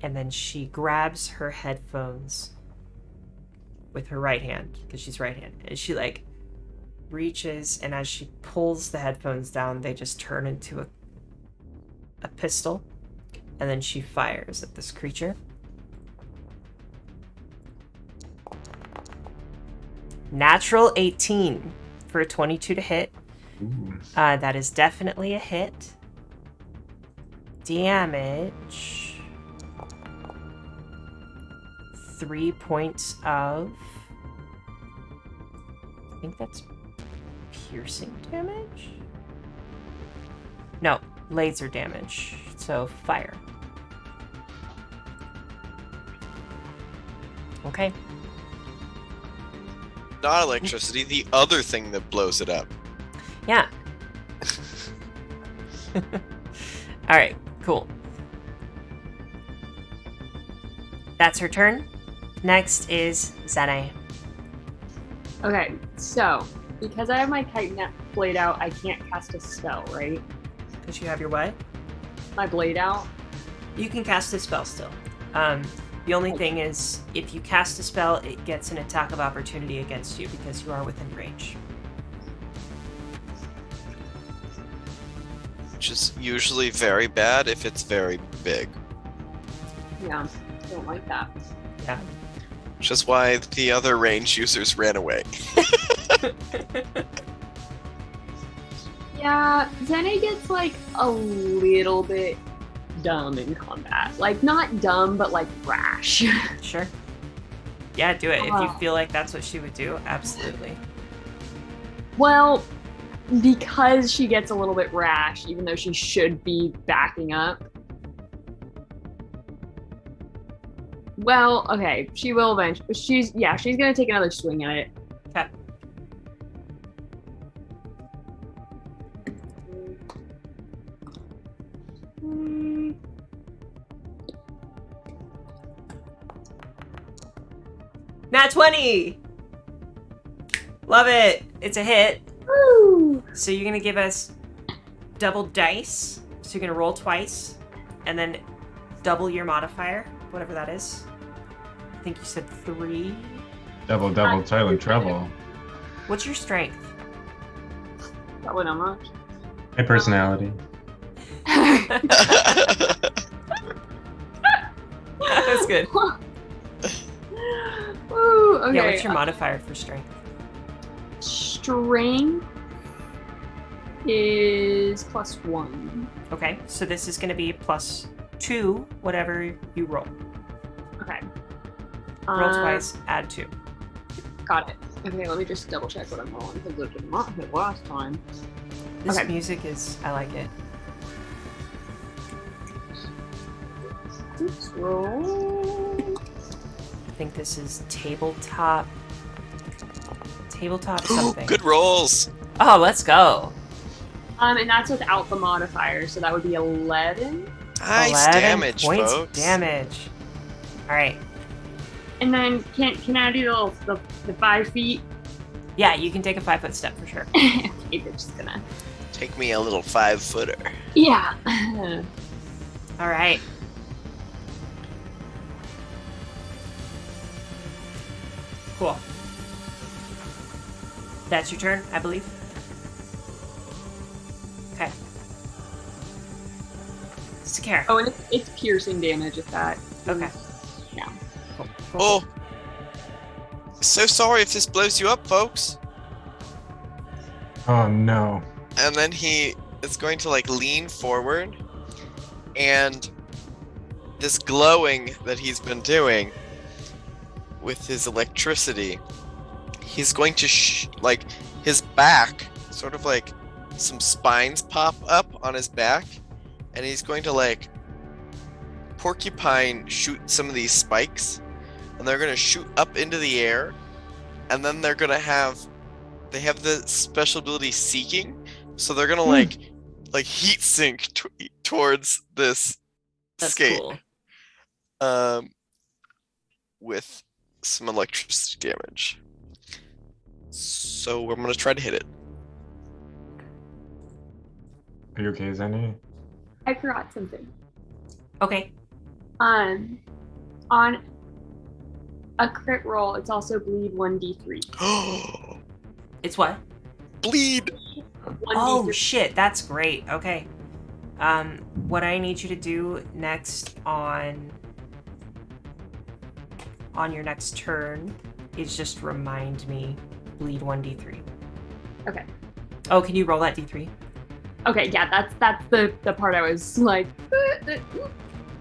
and then she grabs her headphones with her right hand because she's right-handed, and she like reaches, and as she pulls the headphones down, they just turn into a pistol, and then she fires at this creature. Natural 18 for a 22 to hit. Ooh. That is definitely a hit. Damage 3 points of... I think that's piercing damage? No, laser damage. So fire. Okay. Not electricity, the other thing that blows it up. Yeah. All right, cool. That's her turn. Next is Zene. Okay, so because I have my kite net blade out, I can't cast a spell, right? Because you have your what? My blade out. You can cast a spell still. The only thing is, if you cast a spell, it gets an attack of opportunity against you because you are within range. Which is usually very bad if it's very big. Yeah, don't like that. Yeah. Which is why the other range users ran away. Yeah, Zene gets like a little bit dumb in combat. Like not dumb, but like rash. Sure. Yeah, do it. If you Oh. feel like that's what she would do, absolutely. Well, because she gets a little bit rash, even though she should be backing up. Well, okay, she will eventually. She's gonna take another swing at it. Okay. Nat 20! Love it! It's a hit. Woo! So you're gonna give us double dice. So you're gonna roll twice, and then double your modifier, whatever that is. I think you said 3. Double, silent trouble. What's your strength? Probably not much. My personality. That's good. Woo, okay. Yeah, what's your modifier for strength? Strength is +1. Okay, so this is gonna be +2, whatever you roll. Okay. Roll twice, add 2. Got it. Okay, let me just double check what I'm rolling because it did not hit last time. This Okay. music is, I like it. Let's roll. I think this is tabletop Ooh, something. good rolls. Oh, let's go. And that's without the modifier, so that would be 11. Nice 11 damage, points folks. damage. All right. And then can I do the 5 feet? Yeah, you can take a 5-foot step for sure. Okay, they're just gonna. Take me a little 5-footer. Yeah. All right. Cool. That's your turn, I believe. Okay. Sakara. Oh, and it's piercing damage if that. Okay. Yeah. Cool. Oh. So sorry if this blows you up, folks. Oh no. And then he is going to like lean forward, and this glowing that he's been doing with his electricity, he's going to like his back, sort of like some spines pop up on his back, and he's going to like porcupine shoot some of these spikes, and they're going to shoot up into the air, and then they're going to have the special ability seeking, so they're going to like heat sink towards this That's skate cool. with some electricity damage. So I'm going to try to hit it. Are you okay, Zenny? I forgot something. Okay. On a crit roll, it's also bleed 1d3. It's what? Bleed! 1d3. Oh shit, that's great. Okay. What I need you to do next on your next turn is just remind me, bleed 1d3. Okay. Oh, can you roll that d3? Okay, yeah, that's the part I was like.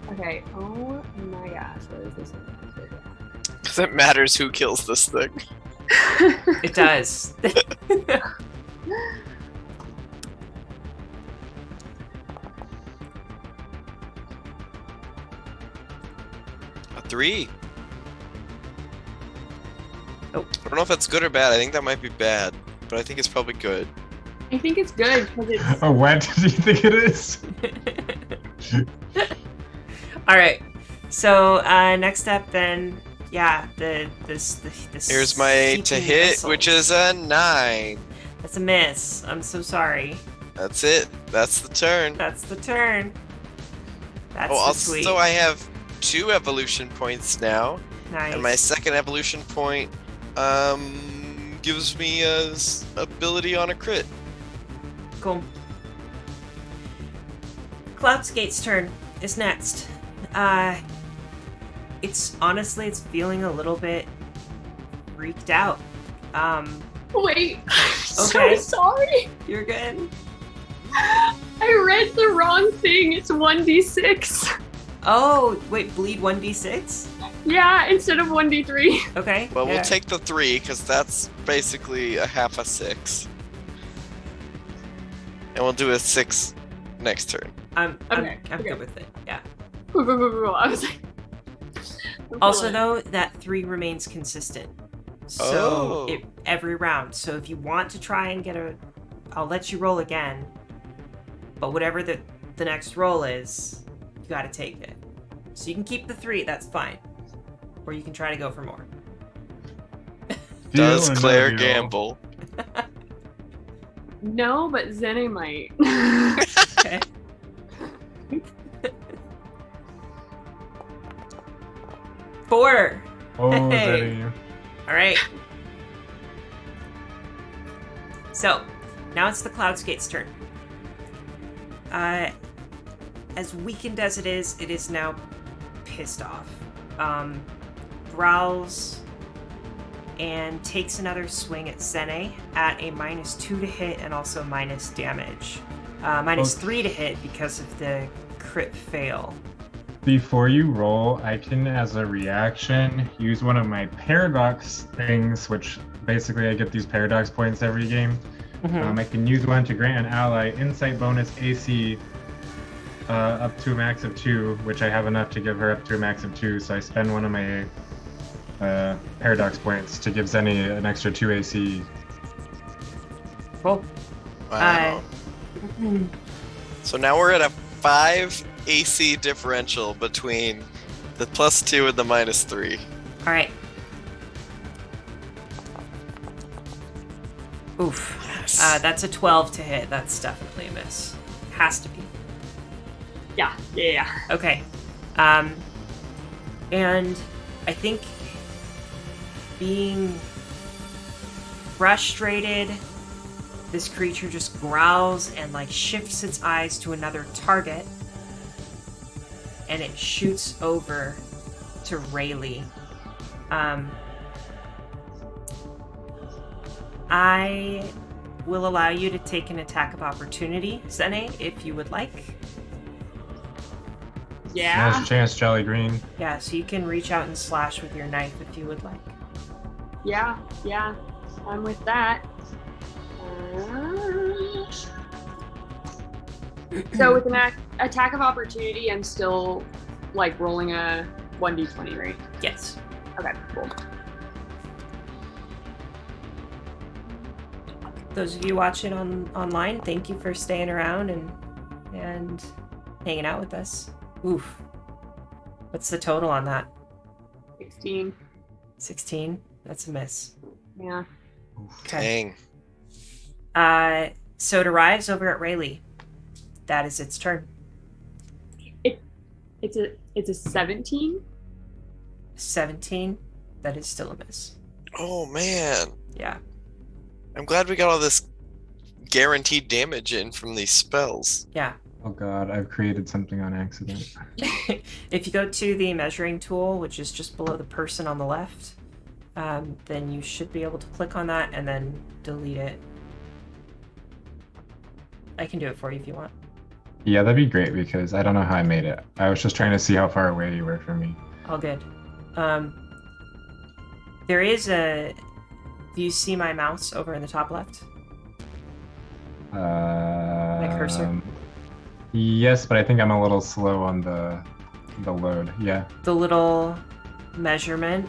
Okay. Oh my gosh, what is this? Because it matters who kills this thing. It does. A 3. Oh. I don't know if that's good or bad. I think that might be bad, but I think it's probably good. I think it's good because it's Oh, what do you think it is? All right. So next up, then, yeah, the Here's my 8 to seeking hit, missiles. which is a 9. That's a miss. I'm so sorry. That's it. That's the turn. That's the turn. That's Oh, the also tweet. I have 2 evolution points now, Nice. and my second evolution point gives me a ability on a crit. Cool. Cloudskate's turn is next. It's honestly, it's feeling a little bit freaked out. wait. Okay. So sorry. You're good. I read the wrong thing. It's 1d6. Oh, wait, bleed 1d6? Yeah, instead of 1d3. Okay. Well, yeah. we'll take the 3 because that's basically a half a 6, and we'll do a 6 next turn. I'm Okay, okay. good with it. Yeah. I was like. I'm Also, feeling it. though, that 3 remains consistent. So Oh. every round. So if you want to try and get a, I'll let you roll again. But whatever the next roll is, you got to take it. So you can keep the 3. That's fine. Or you can try to go for more. Does Deal or no Claire deal? gamble? No, but Zene might. Okay. Four. Oh, Hey. Zeddy. All right. So, now it's the Cloudskate's turn. As weakened as it is now pissed off. Growls and takes another swing at Zene at a -2 to hit and also minus damage. -3 to hit because of the crit fail. Before you roll, I can, as a reaction, use one of my paradox things, which basically I get these paradox points every game. I can use one to grant an ally insight bonus AC up to a max of 2, which I have enough to give her up to a max of 2, so I spend one of my paradox points to give Zenny an extra 2 AC. Cool. Wow. So now we're at a 5 AC differential between the +2 and the -3. All right. Oof. Yes. That's a 12 to hit. That's definitely a miss. Has to be. Yeah. Okay. And I think being frustrated, this creature just growls and like shifts its eyes to another target. And it shoots over to Rayleigh. I will allow you to take an attack of opportunity, Zene, if you would like. Yeah. Nice chance, Jolly Green. Yeah, so you can reach out and slash with your knife if you would like. Yeah. I'm with that. So with an attack of opportunity, I'm still like rolling a 1d20, right? Yes. Okay, cool. Those of you watching online, thank you for staying around and hanging out with us. Oof. What's the total on that? 16. 16? That's a miss. Yeah. Okay. Dang. So it arrives over at Rayleigh. That is its turn. It's a 17. 17. That is still a miss. Oh man. Yeah. I'm glad we got all this guaranteed damage in from these spells. Yeah. Oh god, I've created something on accident. If you go to the measuring tool, which is just below the person on the left, then you should be able to click on that and then delete it. I can do it for you if you want. Yeah, that'd be great because I don't know how I made it. I was just trying to see how far away you were from me. All good. There is a. Do you see my mouse over in the top left? My cursor? Yes, but I think I'm a little slow on the load. Yeah. The little measurement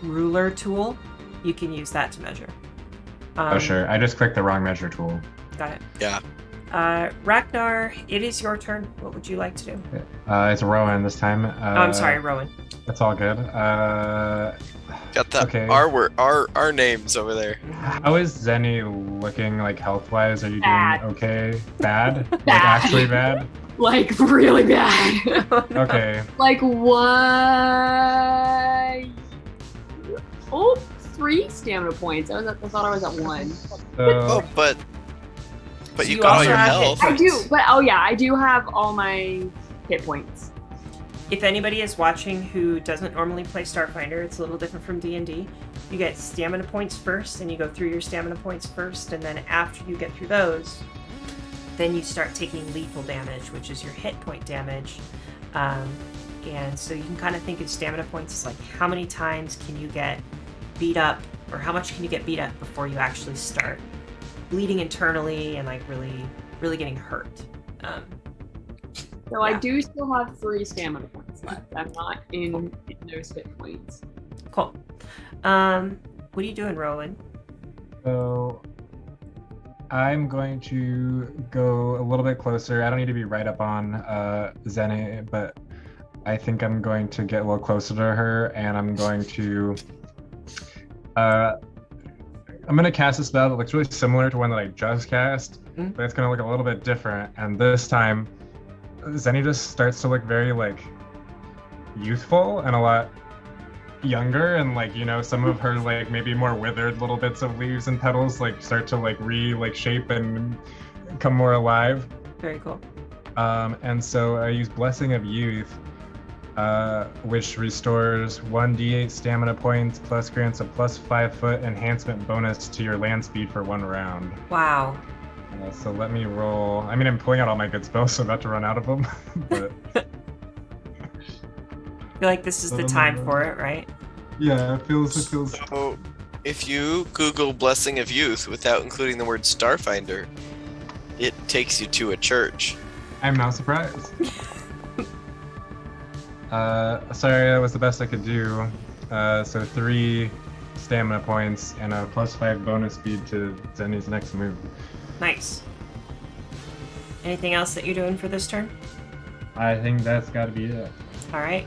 ruler tool. You can use that to measure. Oh, sure. I just clicked the wrong measure tool. Got it. Yeah. Ragnar, it is your turn. What would you like to do? It's Rowan this time. Oh, I'm sorry, Rowan. That's all good. Got the Okay. our names over there. How is Zenny looking, like, health-wise? Are you Bad. doing okay? Bad? Like, Bad. actually bad? Like really bad. Oh, no. Okay. Like what? Oh, 3 stamina points. I thought I was at 1. Oh, So, but So you you got all also your have health. hit I do, but oh yeah, I do have all my hit points. If anybody is watching who doesn't normally play Starfinder, it's a little different from D&D. You get stamina points first, and you go through your stamina points first, and then after you get through those, then you start taking lethal damage, which is your hit point damage. And so you can kind of think of stamina points as like how many times can you get beat up, or how much can you get beat up before you actually start bleeding internally and like really getting hurt. So I Yeah. do still have 3 stamina points left. I'm not in those hit points. Cool. What are you doing, Rowan? so I'm going to go a little bit closer. I don't need to be right up on Zenny, but I think I'm going to get a little closer to her, and I'm going to cast a spell that looks really similar to one that I just cast, but it's gonna look a little bit different. And this time, Zenny just starts to look very like youthful and a lot younger, and like, you know, some of her like maybe more withered little bits of leaves and petals like start to like shape and come more alive. Very cool. And so I use Blessing of Youth, which restores 1d8 stamina points plus grants a plus 5-foot enhancement bonus to your land speed for 1 round. Wow. So let me roll. I mean, I'm pulling out all my good spells, so I'm about to run out of them. But I feel like this is the time for it, right? yeah, it feels. So if you Google Blessing of Youth without including the word Starfinder, it takes you to a church. I'm not surprised. Sorry, that was the best I could do. So 3 stamina points and a plus 5 bonus speed to Zenny's next move. Nice. Anything else that you're doing for this turn? I think that's got to be it. All right.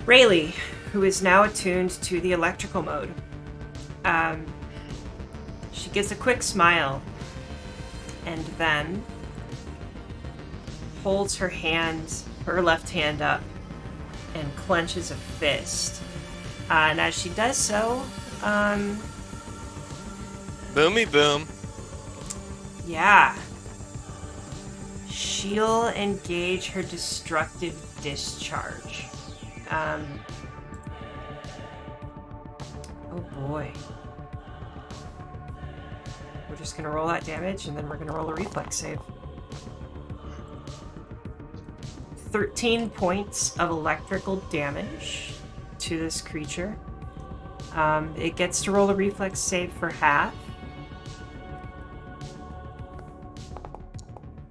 Rayleigh, who is now attuned to the electrical mode. She gives a quick smile and then holds her left hand up and clenches a fist. And as she does so, Boomy boom. yeah, she'll engage her destructive discharge. Oh boy. We're just gonna roll that damage and then we're gonna roll a reflex save. 13 points of electrical damage to this creature. It gets to roll a reflex save for half.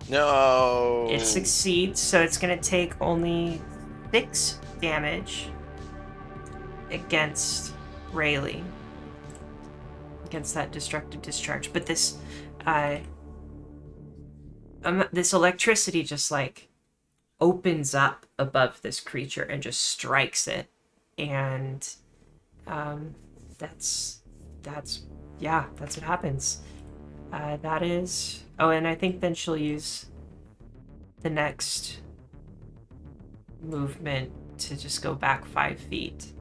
No. It succeeds, so it's going to take only 6 damage against Rayleigh. Against that destructive discharge. But this electricity just like opens up above this creature and just strikes it. And that's what happens. That is... Oh, and I think then she'll use the next movement to just go back 5 feet.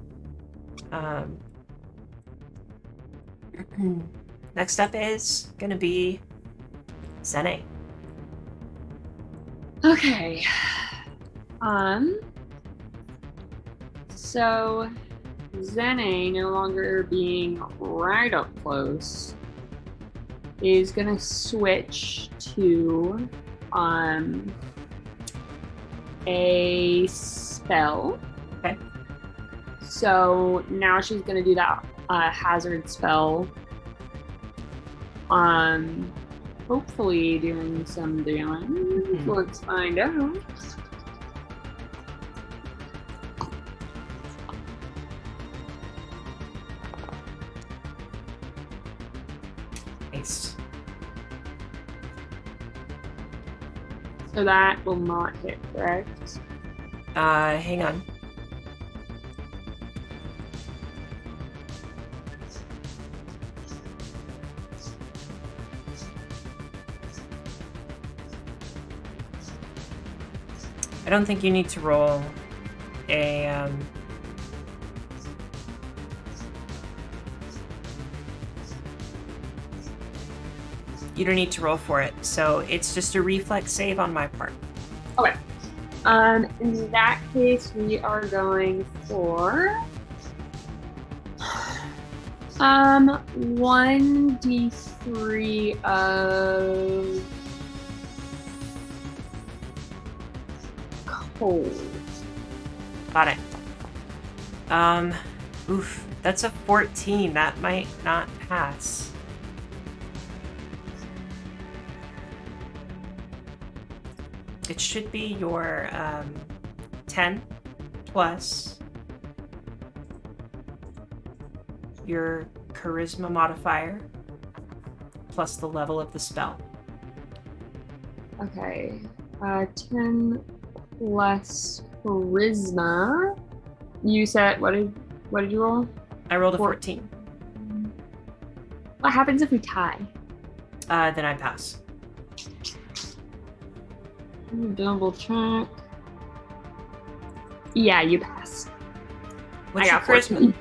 Next up is gonna be Zene. Okay. So Zene, no longer being right up close, is gonna switch to a spell. Okay. So now she's gonna do that hazard spell. Hopefully doing some damage. Let's find out. Nice. So that will not hit, correct? Hang on. I don't think you need to roll a you don't need to roll for it, so it's just a reflex save on my part. Okay. In that case, we are going for 1d3 of cold. Got it. Oof, that's a 14. That might not pass. It should be your 10 plus your charisma modifier plus the level of the spell. Okay. 10 plus charisma. You said what did you roll? I rolled a 14. What happens if we tie? Then I pass. Double check. Yeah, you pass. What's I your got charisma? 14.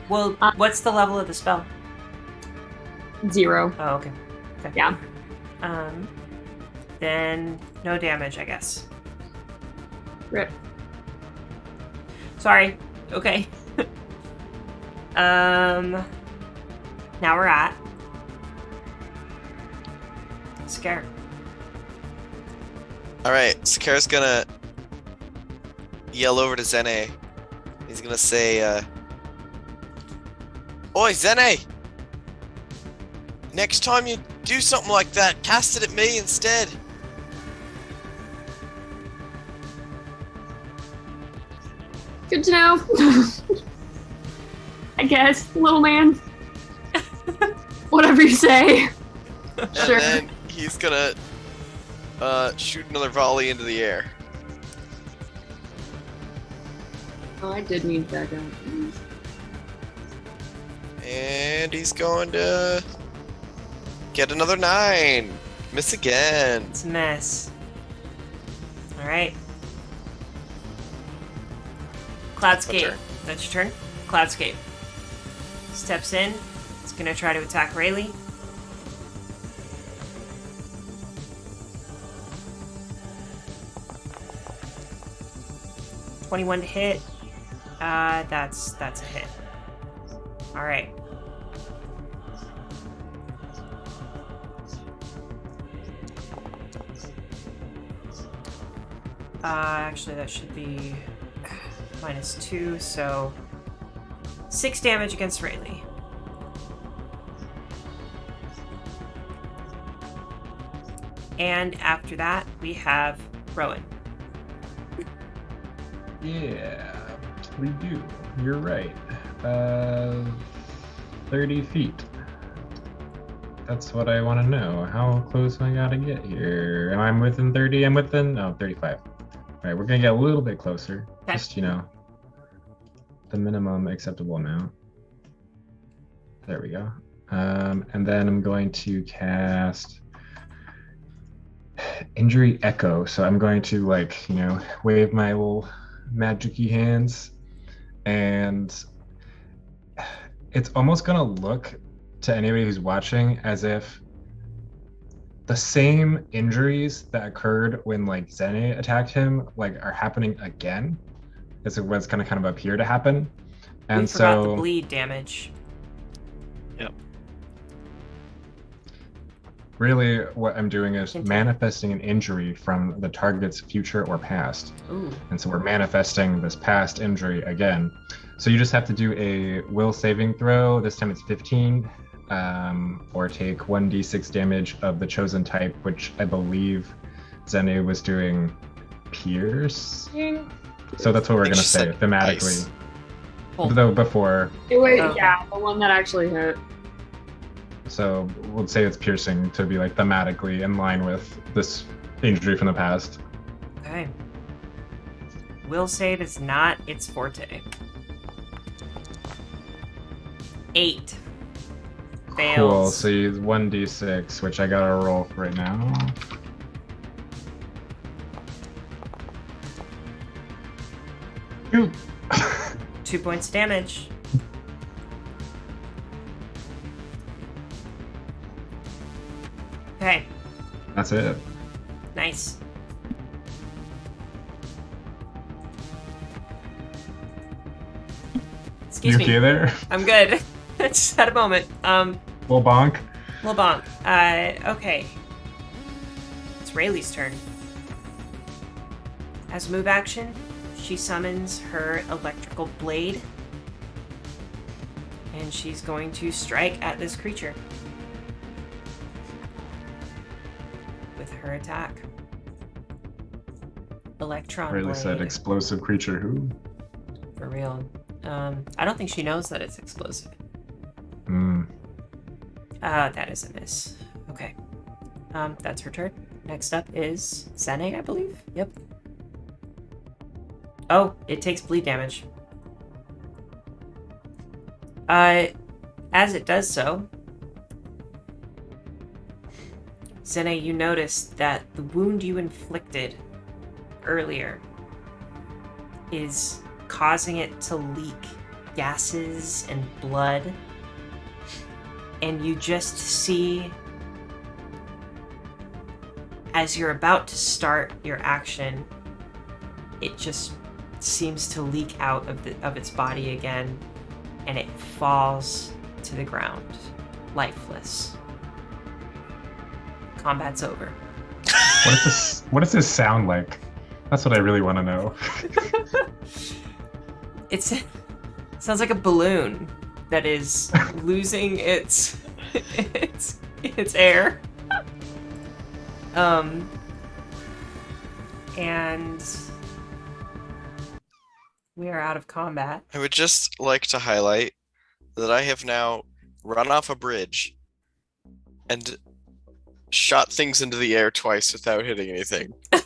Well, what's the level of the spell? 0. Oh, okay. Okay. Yeah. Then no damage, I guess. Rip. Sorry. Okay. Now we're at Scare. All right, Sakara's gonna yell over to Zene. He's gonna say, "Oi, Zene! Next time you do something like that, cast it at me instead." Good to know. I guess, little man. Whatever you say. And Sure. then he's gonna shoot another volley into the air. Oh, I did need that down. And he's going to get another 9. Miss again. It's a mess. All right. Cloudscape. turn. That's your turn. Cloudscape steps in. It's gonna try to attack Rayleigh. $21 to hit. That's a hit. All right. Actually, that should be -2, so 6 damage against Rayleigh. And after that, we have Rowan. Yeah, we do. You're right. 30 feet. That's what I want to know. How close am I gotta get here? Am I within 30? I'm within, 35. All right, we're gonna get a little bit closer. Okay. Just, the minimum acceptable amount. There we go. And then I'm going to cast Injury Echo. So I'm going to wave my little magic-y hands, and it's almost gonna look to anybody who's watching as if the same injuries that occurred when Zene attacked him are happening again. Is what's gonna kind of appear to happen. And We forgot so the bleed damage. really what I'm doing is Continue. manifesting an injury from the target's future or past. Ooh. And so we're manifesting this past injury again. So you just have to do a will saving throw. This time it's 15, or take 1d6 damage of the chosen type, which I believe Zene was doing piercing. So that's what we're I think gonna she say said thematically. ice. Cool. Though before, It was, Okay. yeah, the one that actually hit. so we'll say it's piercing to be like thematically in line with this injury from the past. Okay. Will save is not its forte. 8. Fails. Cool. So you 1d6, which I gotta roll for right now. Two. 2 points damage. Okay, That's it. nice. Excuse You me. okay there? I'm good. I just had a moment. Little bonk. Little bonk. Okay. It's Rayleigh's turn. As a move action, she summons her electrical blade. And she's going to strike at this creature. With her attack. Electron Really blade. said explosive creature who? For real. I don't think she knows that it's explosive. Hmm. That is a miss. Okay. That's her turn. Next up is Zene, I believe. Yep. Oh, it takes bleed damage. As it does so, Zene, you notice that the wound you inflicted earlier is causing it to leak gases and blood. And you just see, as you're about to start your action, it just seems to leak out of its body again, and it falls to the ground, lifeless. Combat's over. What does this sound like? That's what I really want to know. It sounds like a balloon that is losing its air. And we are out of combat. I would just like to highlight that I have now run off a bridge and shot things into the air twice without hitting anything. And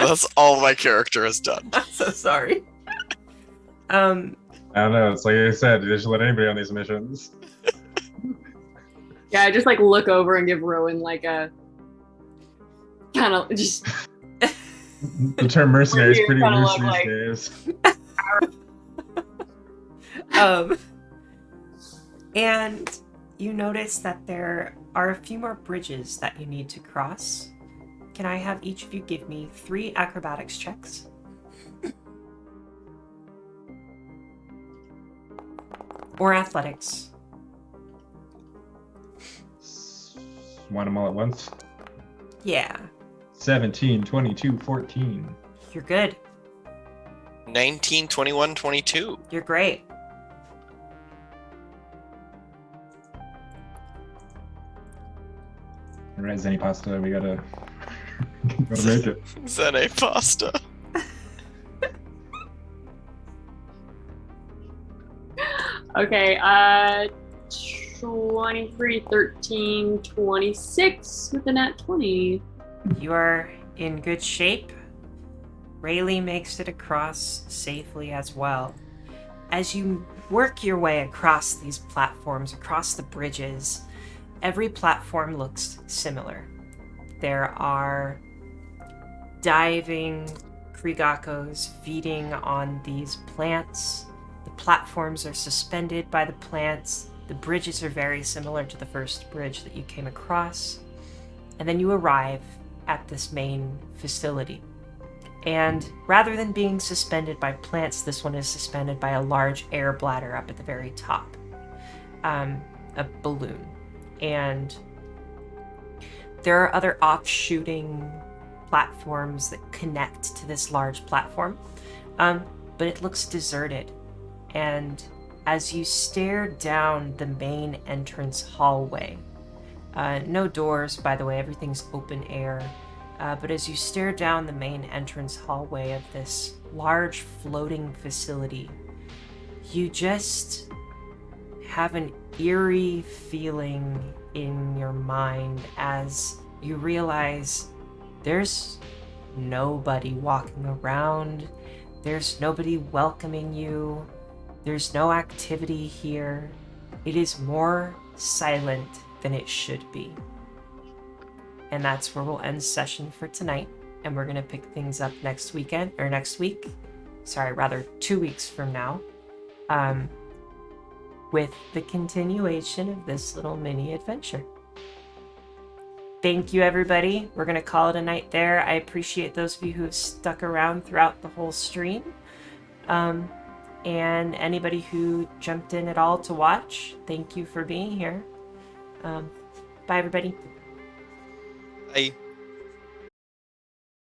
that's all my character has done. I'm so sorry. I don't know. It's like I said, you should let anybody on these missions. Yeah, I just like look over and give Rowan like a kind of just The term mercenary is We're pretty kinda loose look like- these days. And you notice that there are a few more bridges that you need to cross. Can I have each of you give me 3 acrobatics checks? Or athletics. Want them all at once? Yeah, 17, 22, 14. you're good. 19, 21, 22. You're great. All right, Zenny Pasta, we gotta make it. Zene pasta. okay. 23, 13, 26 with a nat 20. You are in good shape. Rayleigh makes it across safely as well. As you work your way across these platforms, across the bridges, every platform looks similar. There are diving Krigakos feeding on these plants. The platforms are suspended by the plants. The bridges are very similar to the first bridge that you came across. And then you arrive at this main facility. And rather than being suspended by plants, this one is suspended by a large air bladder up at the very top. A balloon. And there are other offshooting platforms that connect to this large platform. But it looks deserted. And as you stare down the main entrance hallway, no doors, by the way, everything's open air. But as you stare down the main entrance hallway of this large floating facility, you just have an eerie feeling in your mind as you realize there's nobody walking around, there's nobody welcoming you, there's no activity here. It is more silent than it should be. And that's where we'll end session for tonight. And we're going to pick things up next week. Sorry, rather 2 weeks from now. With the continuation of this little mini adventure. Thank you, everybody. We're going to call it a night there. I appreciate those of you who have stuck around throughout the whole stream. And anybody who jumped in at all to watch, thank you for being here. Bye, everybody. Bye.